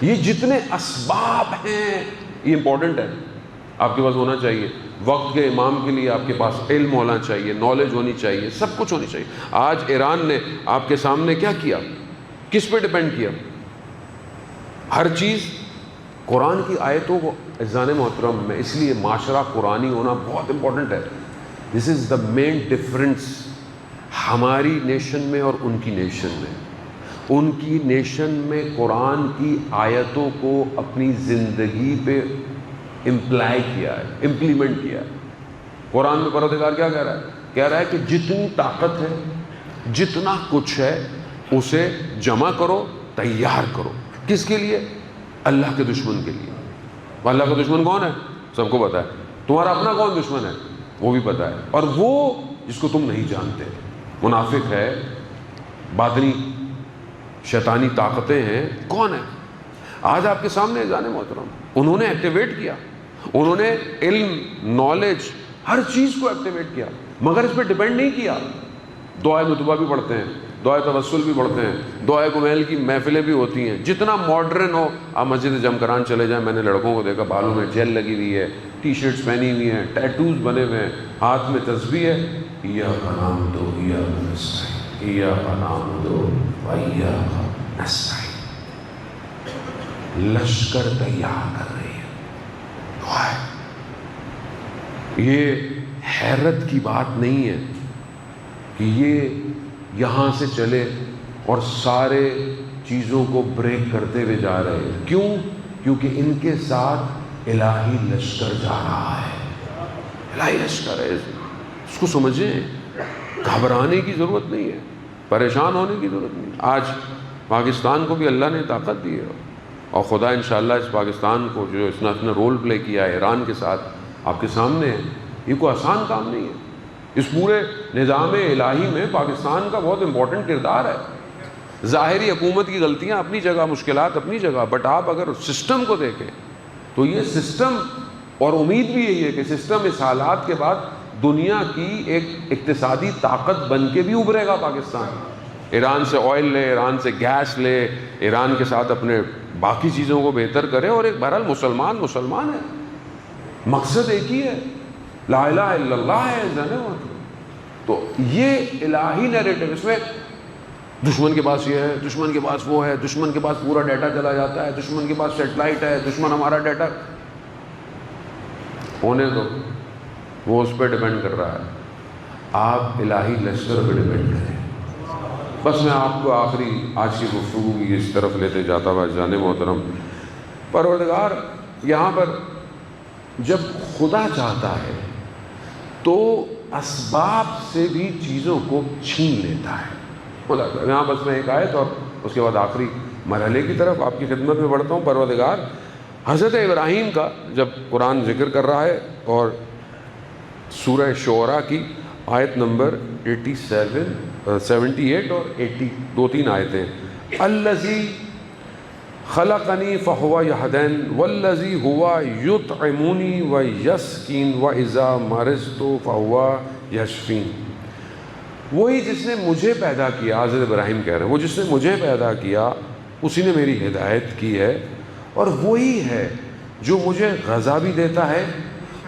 یہ جتنے اسباب ہیں یہ امپورٹنٹ ہے، آپ کے پاس ہونا چاہیے. وقت کے امام کے لیے آپ کے پاس علم ہونا چاہیے، نالج ہونی چاہیے، سب کچھ ہونی چاہیے. آج ایران نے آپ کے سامنے کیا کیا؟ کس پہ ڈیپینڈ کیا؟ ہر چیز قرآن کی آیتوں کو. اذان محترم میں اس لیے معاشرہ قرآنی ہونا بہت امپورٹنٹ ہے. دس از دا مین ڈفرنس ہماری نیشن میں اور ان کی نیشن میں. ان کی نیشن میں قرآن کی آیتوں کو اپنی زندگی پہ امپلائی کیا ہے، امپلیمنٹ کیا ہے. قرآن میں پروردگار کیا کہہ رہا ہے؟ کہہ رہا ہے کہ جتنی طاقت ہے، جتنا کچھ ہے، اسے جمع کرو، تیار کرو. کس کے لیے؟ اللہ کے دشمن کے لیے. اللہ کا دشمن کون ہے؟ سب کو پتہ ہے. تمہارا اپنا کون دشمن ہے؟ وہ بھی پتہ ہے. اور وہ جس کو تم نہیں جانتے، منافق ہے، باطنی شیطانی طاقتیں ہیں. کون ہے؟ آج آپ کے سامنے جانے محترم انہوں نے ایکٹیویٹ کیا. انہوں نے علم، نالج، ہر چیز کو ایکٹیویٹ کیا، مگر اس پہ ڈیپینڈ نہیں کیا. دعائے نتبہ بھی پڑھتے ہیں، دعائے توسل بھی پڑھتے ہیں، دعائے کمیل کی محفلیں بھی ہوتی ہیں. جتنا ماڈرن ہو، آپ مسجد جمکران چلے جائیں، میں نے لڑکوں کو دیکھا بالوں میں جیل لگی ہوئی ہے، ٹی شرٹس پہنی ہوئی ہیں، ٹیٹوز بنے ہوئے ہیں، ہاتھ میں تسبیح ہے. ایاک نعبد و ایاک نستعین، ایاک نعبد و ایاک نستعین. لشکر تیار کر رہی ہے. یہ حیرت کی بات نہیں ہے کہ یہ یہاں سے چلے اور سارے چیزوں کو بریک کرتے ہوئے جا رہے ہیں. کیوں؟ کیونکہ ان کے ساتھ الہی لشکر جا رہا ہے. الہی لشکر ہے، اس کو سمجھیں. گھبرانے کی ضرورت نہیں ہے، پریشان ہونے کی ضرورت نہیں. آج پاکستان کو بھی اللہ نے طاقت دی ہے، اور خدا انشاءاللہ اس پاکستان کو جو اس نے اپنا رول پلے کیا ہے ایران کے ساتھ آپ کے سامنے ہے. یہ کوئی آسان کام نہیں ہے. اس پورے نظام الہی میں پاکستان کا بہت امپورٹنٹ کردار ہے. ظاہری حکومت کی غلطیاں اپنی جگہ، مشکلات اپنی جگہ، بٹ آپ اگر سسٹم کو دیکھیں تو یہ سسٹم، اور امید بھی یہی ہے کہ سسٹم اس حالات کے بعد دنیا کی ایک اقتصادی طاقت بن کے بھی ابھرے گا. پاکستان ایران سے آئل لے، ایران سے گیس لے، ایران کے ساتھ اپنے باقی چیزوں کو بہتر کرے. اور ایک بہرحال مسلمان ہے، مقصد ایک ہی ہے، لا الہ الا اللہ ہے. تو یہ الہی نیریٹو، اس میں دشمن کے پاس یہ ہے، دشمن کے پاس وہ ہے، دشمن کے پاس پورا ڈیٹا چلا جاتا ہے، دشمن کے پاس سیٹلائٹ ہے، دشمن ہمارا ڈیٹا ہونے دو، وہ اس پہ ڈیپینڈ کر رہا ہے. آپ الہی لشکر پہ ڈیپینڈ کریں. بس میں آپ کو آخری آج کی گفتگو کی اس طرف لیتے جاتا ہوا جان محترم، پروردگار یہاں پر جب خدا چاہتا ہے تو اسباب سے بھی چیزوں کو چھین لیتا ہے. یہاں بس میں ایک آیت اور اس کے بعد آخری مرحلے کی طرف آپ کی خدمت میں بڑھتا ہوں. پروردگار حضرت ابراہیم کا جب قرآن ذکر کر رہا ہے، اور سورہ شعراء کی آیت نمبر 78 اور 80، 2-3 آیتیں. الذی خلقنی فہو یہدین والذی ہوا یطعمنی ویسقین واذا مرضت فہو یشفین. وہی جس نے مجھے پیدا کیا، حضرت ابراہیم کہہ رہے ہیں، وہ جس نے مجھے پیدا کیا اسی نے میری ہدایت کی ہے، اور وہی ہے جو مجھے غذا بھی دیتا ہے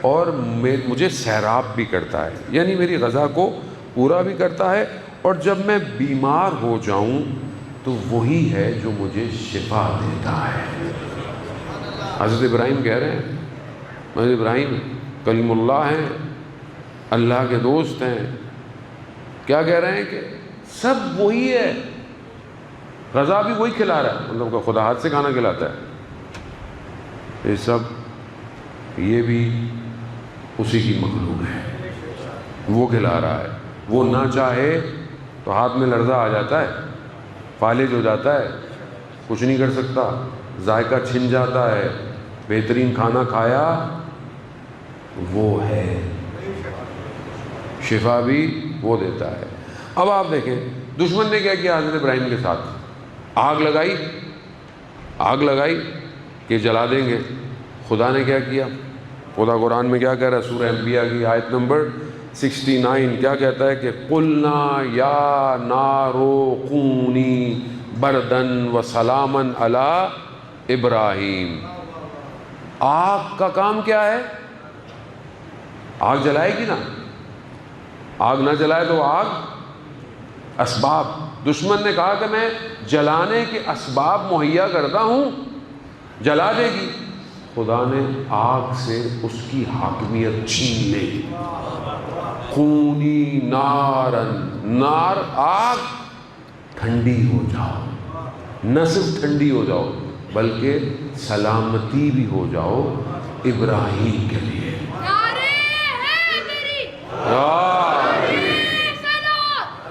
اور مجھے سیراب بھی کرتا ہے. یعنی میری غذا کو پورا بھی کرتا ہے، اور جب میں بیمار ہو جاؤں تو وہی ہے جو مجھے شفا دیتا ہے. حضرت ابراہیم کہہ رہے ہیں، حضرت ابراہیم کلیم اللہ ہیں، اللہ کے دوست ہیں. کیا کہہ رہے ہیں کہ سب وہی ہے، غذا بھی وہی کھلا رہا ہے، مطلب کہ خدا ہاتھ سے کھانا کھلاتا ہے. یہ سب یہ بھی اسی کی مخلوق ہے، وہ کھلا رہا ہے. وہ نہ چاہے تو ہاتھ میں لرزہ آ جاتا ہے، فالج ہو جاتا ہے، کچھ نہیں کر سکتا، ذائقہ چھن جاتا ہے. بہترین کھانا کھایا وہ ہے، شفا بھی وہ دیتا ہے. اب آپ دیکھیں دشمن نے کیا کیا حضرت ابراہیم کے ساتھ؟ آگ لگائی کہ جلا دیں گے. خدا نے کیا کیا؟ خدا قرآن میں کیا کہہ رہا ہے؟ سورہ انبیاء کی آیت نمبر 69 کیا کہتا ہے کہ قُلْنَا يَا نَارُ كُونِي بَرْدًا وَسَلَامًا عَلَىٰ ابراہیم. آگ کا کام کیا ہے؟ آگ جلائے گی نا. آگ نہ جلائے تو آگ اسباب. دشمن نے کہا کہ میں جلانے کے اسباب مہیا کرتا ہوں، جلا دے گی. خدا نے آگ سے اس کی حاکمیت چھین لی. خونی نارن، نار آگ، ٹھنڈی ہو جاؤ. نہ صرف ٹھنڈی ہو جاؤ بلکہ سلامتی بھی ہو جاؤ ابراہیم کے لیے.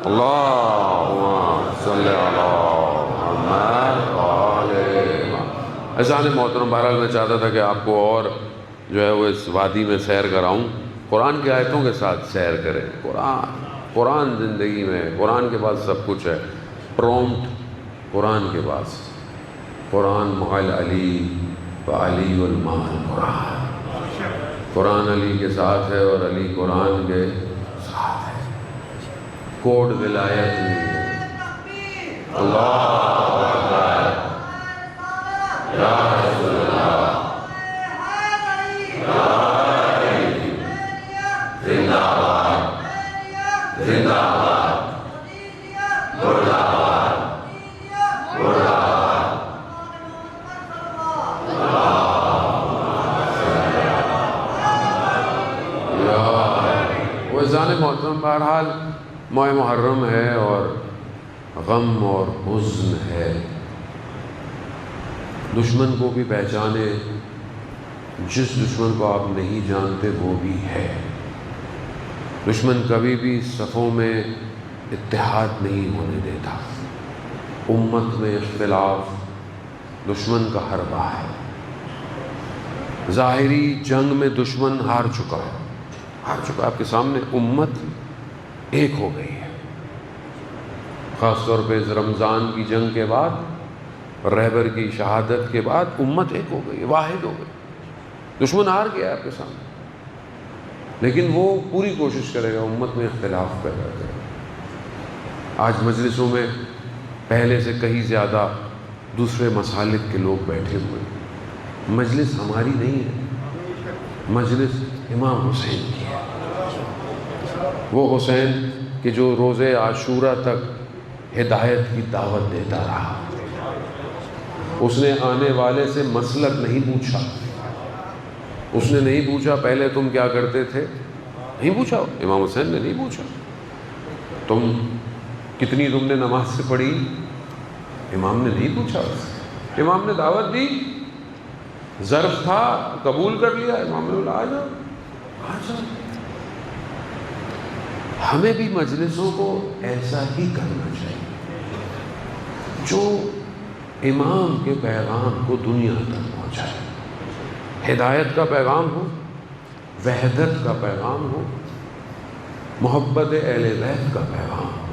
اللہم صلی علی محمد. اذان محترم، بہرحال میں چاہتا تھا کہ آپ کو اور جو ہے وہ اس وادی میں سیر کراؤں. قرآن کی آیتوں کے ساتھ سیر کریں. قرآن زندگی میں، قرآن کے پاس سب کچھ ہے. پرومپٹ قرآن کے پاس. قرآن محل علی و علی المال قرآن. قرآن علی کے ساتھ ہے اور علی قرآن کے ساتھ ہے. کوڈ ولایت نہیں ہے. اللہ اکبر. یا رسول اللہ. یا علی. زندہ باد، زندہ باد، مردہ باد، مردہ باد. یا بہرحال ماہ محرم ہے اور غم اور حزن ہے. دشمن کو بھی پہچانے، جس دشمن کو آپ نہیں جانتے وہ بھی ہے. دشمن کبھی بھی صفوں میں اتحاد نہیں ہونے دیتا. امت میں اختلاف دشمن کا حربہ ہے. ظاہری جنگ میں دشمن ہار چکا ہے، آپ کے سامنے. امت ایک ہو گئی ہے. خاص طور پہ اس رمضان کی جنگ کے بعد، رہبر کی شہادت کے بعد امت ایک ہو گئی، واحد ہو گئی. دشمن ہار گیا ہے آپ کے سامنے، لیکن وہ پوری کوشش کرے گا امت میں اختلاف پیدا کرے. آج مجلسوں میں پہلے سے کہیں زیادہ دوسرے مسالک کے لوگ بیٹھے ہوئے. مجلس ہماری نہیں ہے، مجلس امام حسین کی ہے. وہ حسین کہ جو روز عاشورہ تک ہدایت کی دعوت دیتا رہا. اس نے آنے والے سے مسلک نہیں پوچھا. اس نے نہیں پوچھا پہلے تم کیا کرتے تھے، نہیں پوچھا. امام حسین نے نہیں پوچھا تم کتنی تم نے نماز سے پڑھی، امام نے نہیں پوچھا. امام نے دعوت دی، ظرف تھا قبول کر لیا. امام نے بولا آ جاؤ. ہمیں بھی مجلسوں کو ایسا ہی کرنا چاہیے، جو امام کے پیغام کو دنیا تک پہنچائے. ہدایت کا پیغام ہو، وحدت کا پیغام ہو، محبت اہل بیت کا پیغام ہو،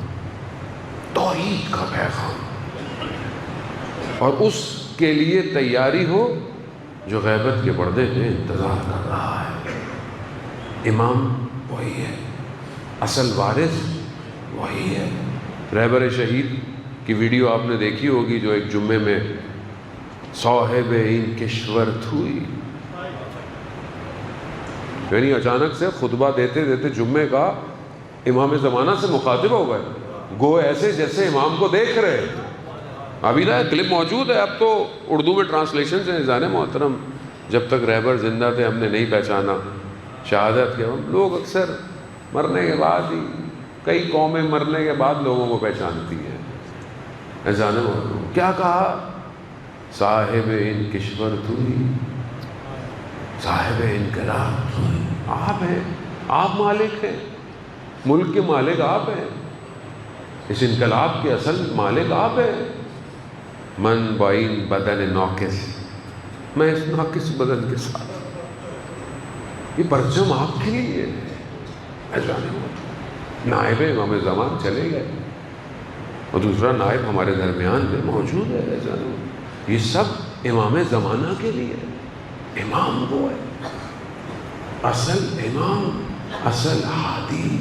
توحید کا پیغام ہو، اور اس کے لیے تیاری ہو جو غیبت کے پردے میں انتظار کر رہا ہے. امام وہی ہے، اصل وارث وہی ہے. رہبر شہید کی ویڈیو آپ نے دیکھی ہوگی، جو ایک جمعے میں صاحب این کشورت ہوئی، یعنی اچانک سے خطبہ دیتے دیتے جمعے کا امام زمانہ سے مخاطب ہو گئے، گو ایسے جیسے امام کو دیکھ رہے. ابھی نا کلپ موجود ہے، اب تو اردو میں ٹرانسلیشن ہیں. جانے محترم، جب تک رہبر زندہ تھے ہم نے نہیں پہچانا شہادت کے. ہم لوگ اکثر مرنے کے بعد ہی، کئی قومیں مرنے کے بعد لوگوں کو پہچانتی ہیں. جانے محترم کیا کہا، صاحب ان کشورت ہوئی، صاحب انقلاب ہوئی. آپ ہیں، آپ مالک ہیں، ملک کے مالک آپ ہیں، اس انقلاب کے اصل مالک آپ ہیں. من بعین بدن ناقص، میں اس ناقص بدن کے ساتھ. یہ پرچم آپ کے لیے ہے. نائب امام زمان چلے گئے اور دوسرا نائب ہمارے درمیان میں موجود ہے. یہ سب امام زمانہ کے لیے. امام وہ ہے، اصل امام، اصل ہادی،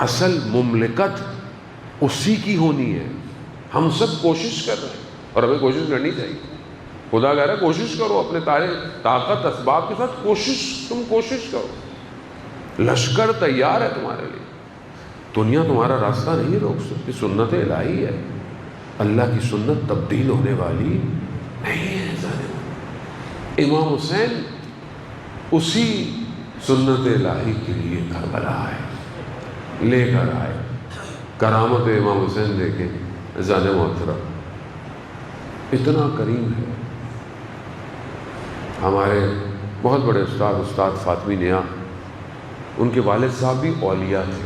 اصل مملکت اسی کی ہونی ہے. ہم سب کوشش کر رہے ہیں اور ہمیں کوشش کرنی چاہیے. خدا کہہ رہا ہے کوشش کرو، اپنے طاقت اسباب کے ساتھ تم کوشش کرو. لشکر تیار ہے تمہارے لیے. دنیا تمہارا راستہ نہیں روک سکتی. سنت الہی ہے، اللہ کی سنت تبدیل ہونے والی نہیں ہے. امام حسین اسی سنت الہی کے لیے کربلا ہے، لے کر آئے. کرامت امام حسین دیکھیں. جانے محترم اتنا کریم ہے. ہمارے بہت بڑے استاد فاطمی نیا، ان کے والد صاحب بھی اولیاء تھے.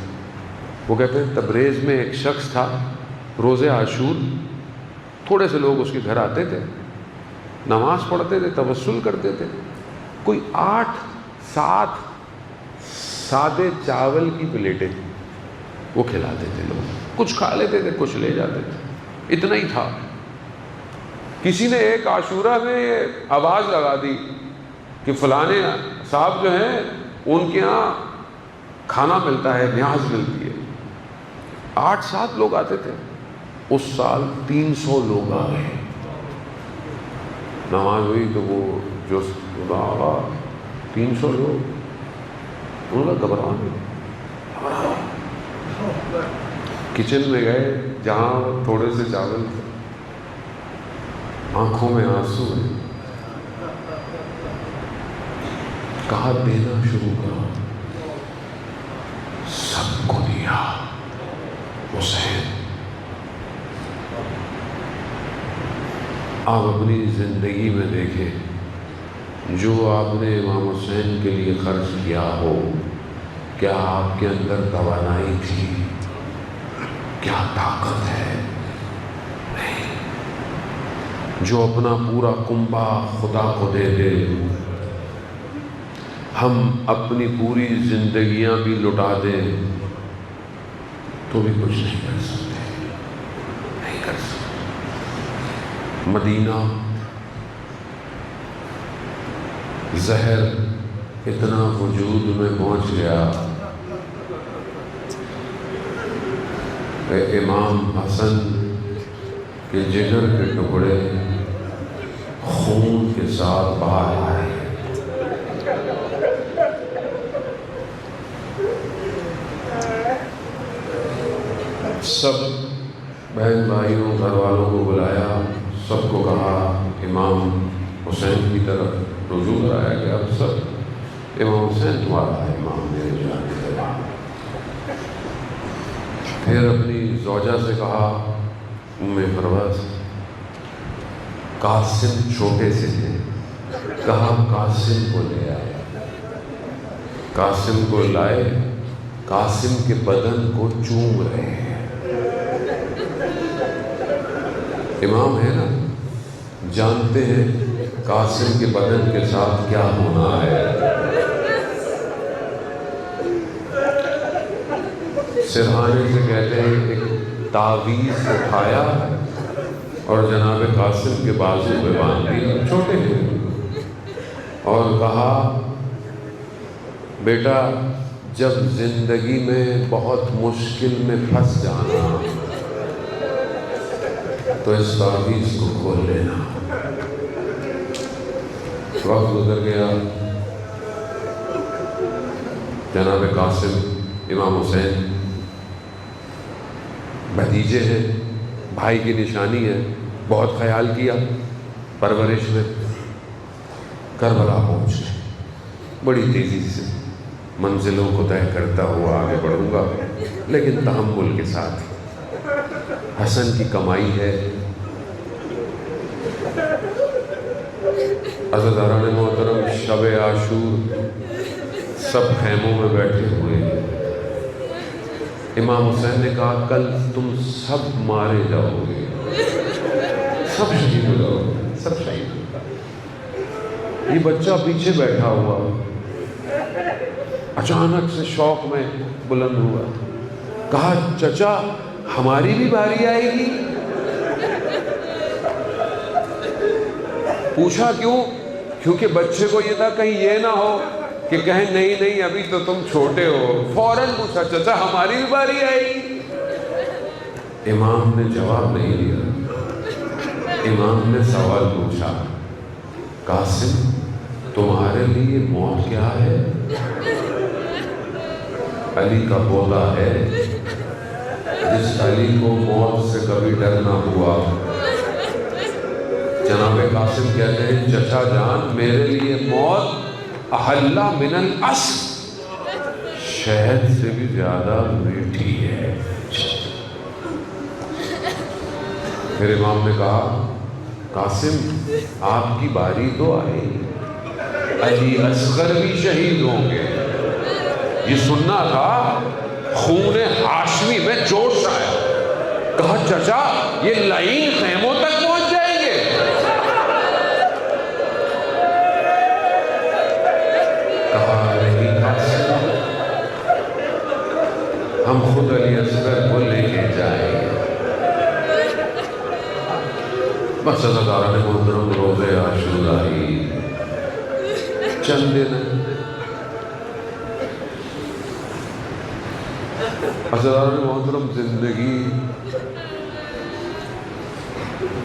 وہ کہتے ہیں تبریز میں ایک شخص تھا، روز عاشور تھوڑے سے لوگ اس کے گھر آتے تھے، نماز پڑھتے تھے، توسل کرتے تھے. کوئی 8-7 سادے چاول کی پلیٹیں وہ کھلاتے تھے. لوگ کچھ کھا لیتے تھے، کچھ لے جاتے تھے. اتنا ہی تھا. کسی نے ایک عاشورہ میں آواز لگا دی کہ فلانے صاحب جو ہیں ان کے ہاں کھانا ملتا ہے، نیاز ملتی ہے. 8-7 لوگ آتے تھے. اس سال 300 لوگ آ گئے. نماز ہوئی تو وہ جو آگا 300 لوگ، انہوں نے گھبرا گئے. کچن میں گئے جہاں تھوڑے سے چاول تھے، آنکھوں میں آنسو ہیں. کہا دینا شروع کرو. سب کو بیٹا حسین، آپ اپنی زندگی میں دیکھیں جو آپ نے امام حسین کے لیے خرچ کیا ہو، کیا آپ کے اندر توانائی تھی؟ کیا طاقت ہے؟ نہیں۔ جو اپنا پورا کنبہ خدا کو دے دے، ہم اپنی پوری زندگیاں بھی لٹا دیں تو بھی کچھ نہیں کر سکتے، نہیں کر سکتے۔ مدینہ زہر اتنا وجود میں پہنچ گیا کہ امام حسن کے جگر کے ٹکڑے خون کے ساتھ باہر آئے۔ سب بہن بھائیوں گھر والوں کو بلایا، سب کو کہا امام حسین کی طرف رجوع کرایا گیا۔ اب سب امام حسین تمہارا ہے امام میرے جان ہے۔ پھر اپنی زوجہ سے کہا ام پرویز، قاسم چھوٹے سے تھے، کہا قاسم کو لے آئے۔ قاسم کو لائے، قاسم کے بدن کو چوم رہے ہیں۔ امام ہے نا، جانتے ہیں قاسم کے بدن کے ساتھ کیا ہونا ہے۔ سرہانے سے کہتے ہیں ایک تعویذ اٹھایا اور جناب قاسم کے بازو پہ باندھ دیا، چھوٹے ہیں، اور کہا بیٹا جب زندگی میں بہت مشکل میں پھنس جانا تو اس تعویذ کو کھول لینا۔ وقت گزر گیا، جناب قاسم امام حسین بھتیجے ہیں، بھائی کی نشانی ہے، بہت خیال کیا پرورش میں۔ کربلا پہنچ گئے، بڑی تیزی سے منزلوں کو طے کرتا ہوا آگے بڑھوں گا، لیکن تحمل کے ساتھ۔ حسن کی کمائی ہے۔ عزیزان محترم، شب عاشور سب خیموں میں بیٹھے ہوئے ہیں۔ امام حسین نے کہا کل تم سب مارے جاؤ گے، سب شہید ہو جاؤ گے، سب شہید ہو گے۔ یہ بچہ پیچھے بیٹھا ہوا اچانک سے شوق میں بلند ہوا، کہا چچا ہماری بھی باری آئے گی؟ پوچھا کیوں؟ کیونکہ بچے کو یہ تھا کہیں یہ نہ ہو کہ کہیں نہیں نہیں ابھی تو تم چھوٹے ہو۔ فوراً پوچھا چچا ہماری بھی باری آئے گی؟ امام نے جواب نہیں دیا۔ امام نے سوال پوچھا، قاسم تمہارے لیے موت کیا ہے؟ علی کا پوتا ہے، جس علی کو موت سے کبھی ڈر نہ ہوا۔ جناب قاسم کہتے ہیں چچا جان میرے لیے موت احلی من العسل، شہد سے بھی زیادہ میٹھی ہے۔ پھر امام نے کہا قاسم آپ کی باری تو آئی، علی اصغر بھی شہید ہوں گے۔ یہ سننا تھا، خون ہاشمی میں جوش آیا۔ کہا چچا یہ لعین خیموں تک پہنچ جائیں گے؟ کہا نہیں قاسم، ہم خود علی اصغر کو لے کے جائیں گے۔ بس عزیزان محترم، روزے عاشورا ہی چند دن عزیزان محترم، زندگی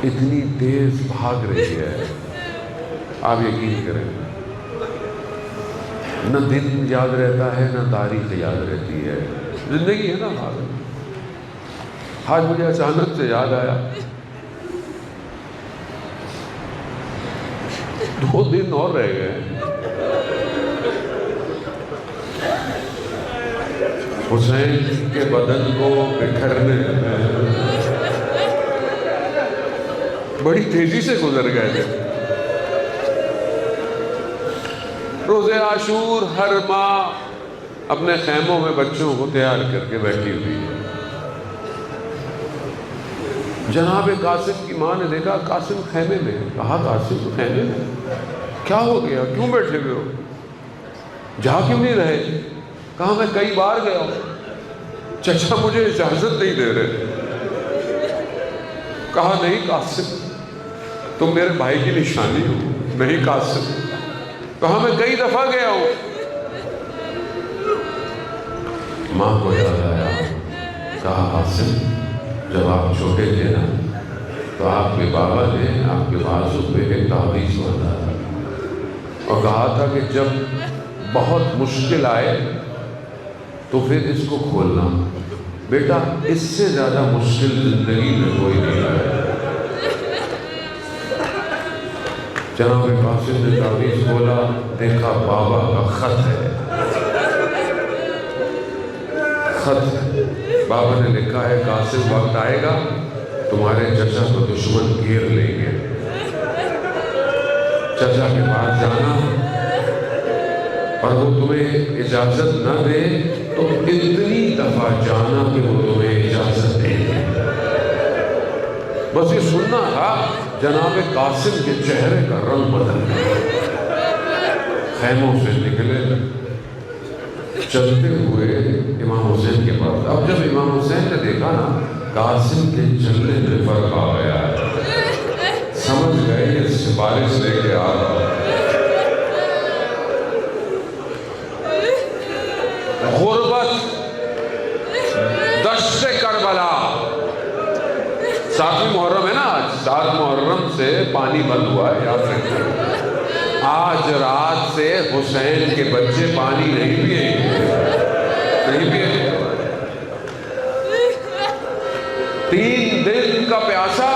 اتنی تیز بھاگ رہی ہے، آپ یقین کریں، نہ دن یاد رہتا ہے نہ تاریخ یاد رہتی ہے۔ زندگی ہے نا حال۔ آج مجھے اچانک سے یاد آیا 2 دن اور رہ گئے، حسین کے بدن کو بکھرنے میں بڑی تیزی سے گزر گئے تھے۔ روزے عاشور ہر ماں اپنے خیموں میں بچوں کو تیار کر کے بیٹھی ہوئی ہے۔ جناب قاسم کی ماں نے دیکھا قاسم خیمے میں، کہا قاسم خیمے میں کیا ہو گیا، کیوں بیٹھے ہوئے ہو، جا کیوں نہیں رہے؟ کہا میں کئی بار گیا ہوں، چچا مجھے اجازت نہیں دے رہے۔ کہا نہیں قاسم، تم میرے بھائی کی نشانی ہو، نہیں قاسم۔ کہا میں کئی دفعہ گیا ہوں۔ ماں کو یاد آیا، کہا قاسم جب آپ چھوٹے تھے نا تو آپ کے بابا نے آپ کے بازو پہ ایک تعویذ باندھا تھا اور کہا تھا کہ جب بہت مشکل آئے تو پھر اس کو کھولنا۔ بیٹا اس سے زیادہ مشکل زندگی میں کوئی نہیں آیا۔ جناب قاسم نے تعویذ کھولا، دیکھا بابا کا خط ہے، خط ہے۔ بابا نے لکھا ہے قاسم وقت آئے گا تمہارے چچا کو دشمن گھیر لیں گے، چچا کے پاس جانا اور وہ تمہیں اجازت نہ دے تو اتنی دفعہ جانا کہ وہ تمہیں اجازت دیں گے۔ بس یہ سننا تھا، جناب قاسم کے چہرے کا رنگ بدل گیا، خیموں سے نکلے، چلتے ہوئے امام حسین کے پاس۔ اب جب امام حسین نے دیکھا نا قاسم کے چلنے میں فرق آ گیا ہے، سمجھ گئے یہ سفارش لے کے آ رہا ہے۔ غربت، دشت کربلا، 7 محرم ہے نا آج، 7 محرم سے پانی بند ہوا ہے، یاد رکھیں۔ آج رات سے حسین کے بچے پانی نہیں پیئیں گے، نہیں پیئیں گے۔ 3 دن کا پیاسا،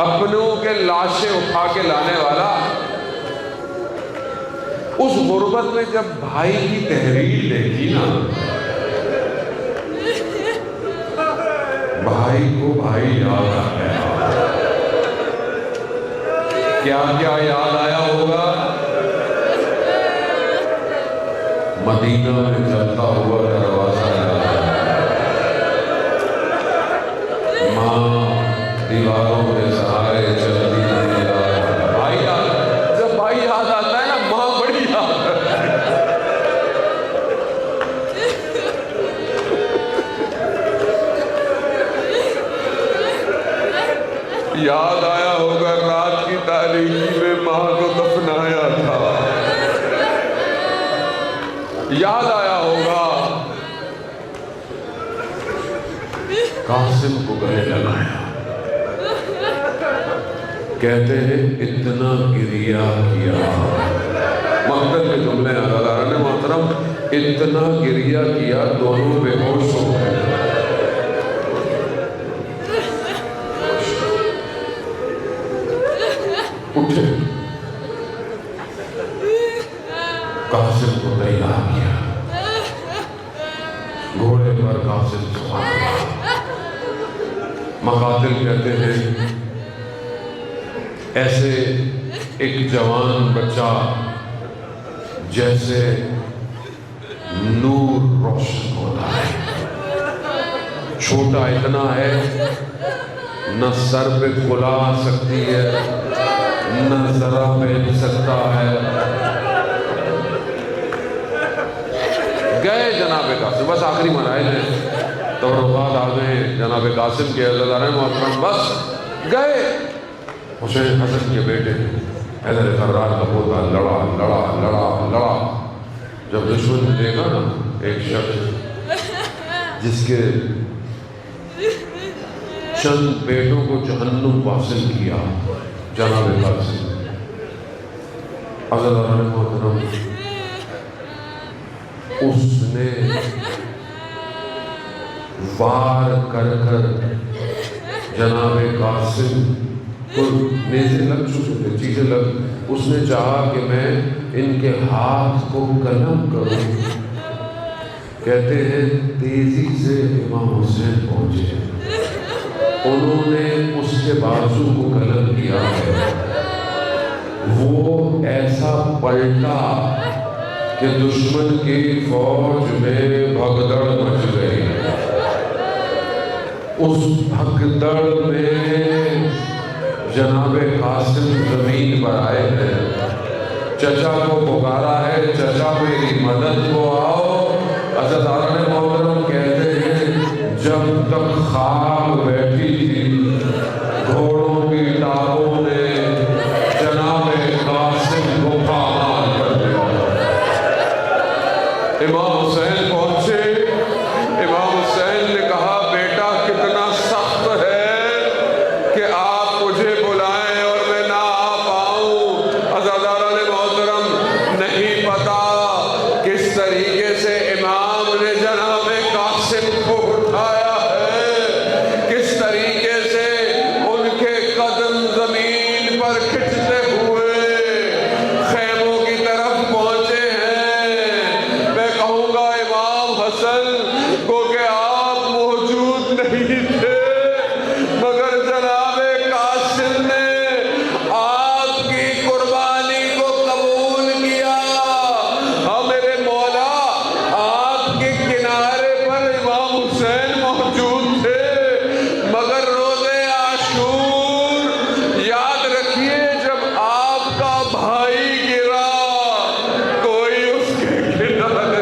اپنوں کے لاشیں اٹھا کے لانے والا، اس غربت میں جب بھائی کی تحریر دیکھی نا، بھائی کو بھائی یاد آ گیا۔ کیا کیا یاد آیا ہوگا؟ مدینہ میں چلتا ہوا دروازہ یاد آیا، ماں دیواروں میں سہارے چلتی ہوئی یاد آیا۔ بھائی یاد، جب بھائی یاد آتا ہے نا ماں بڑی یاد آتا ہے۔ یاد آیا ہوگا رات کی تاریکی میں ماں کو دفنایا تھا، یاد آیا ہوگا قاسم کو گلے لگایا۔ کہتے ہیں اتنا گریہ کیا، مقتل کے جملے عزیزان محترم، اتنا گریہ کیا دونوں بے ہوش ہو گئے۔ اٹھے، قاسم کو تیار کیا، گھوڑے پر قاسم سوار ہوا۔ مقاتل کہتے ہیں ایسے ایک جوان بچہ جیسے نور روشن ہوتا ہے، چھوٹا اتنا ہے نہ سر پہ کھلا سکتی ہے نہ ذرا پہن سکتا ہے۔ گئے جناب قاسم، بس آخری مراحل ہیں، تورقات آ گئے جناب قاسم کے عزیزان محترم، بس گئے۔ حسین حسن کے بیٹے حیدر کرار کا پوتا لڑا لڑا لڑا لڑا۔ جب دشمن نے دیکھا نا ایک شخص جس کے چند بیٹوں کو جہنم واصل کیا، جناب قاسم عزیزان محترم، اس نے وار کر کر جناب قاسم کو نیزے لگ چکے تھے، چیزیں لگ، اس نے چاہا کہ میں ان کے ہاتھ کو قلم کروں، کہتے ہیں تیزی سے امام حسین پہنچے، انہوں نے اس کے بازو کو قلم کیا ہے، وہ ایسا پلٹا کہ دشمن کی فوج میں بھگدڑ مچ گئی۔ اس بھگدڑ میں جناب قاسم زمین پر آئے ہیں، چچا کو پکارا ہے، چچا میری مدد کو آؤ۔ عزاداران محترم کہتے ہیں جب تک خاک بیٹھی تھی گھوڑوں کی ٹانگوں نے جناب قاسم کو پامال کر دیا۔ امام حسین پہنچے، امام حسین نے کہا بیٹا کتنا سخت ہے کہ آپ مجھے بلائیں اور میں نہ آ پاؤں۔ عزاداران محترم نہیں پتا کس طریقے سے امام نے جناب قاسم کو اٹھایا ہے، کس طریقے سے ان کے قدم زمین پر کھچتے ہوئے خیموں کی طرف پہنچے ہیں۔ میں کہوں گا امام حسن کو کہ آپ موجود نہیں تھے، مگر جناب قاسم نے آپ کی قربانی کو قبول کیا۔ ہاں میرے مولا، آپ کے کنارے پر امام حسین موجود تھے، مگر روزے عاشور یاد رکھیے جب آپ کا بھائی گرا کوئی اس کے کنارے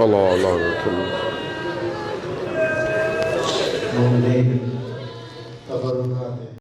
اللہ اللہ مومنین تبرکات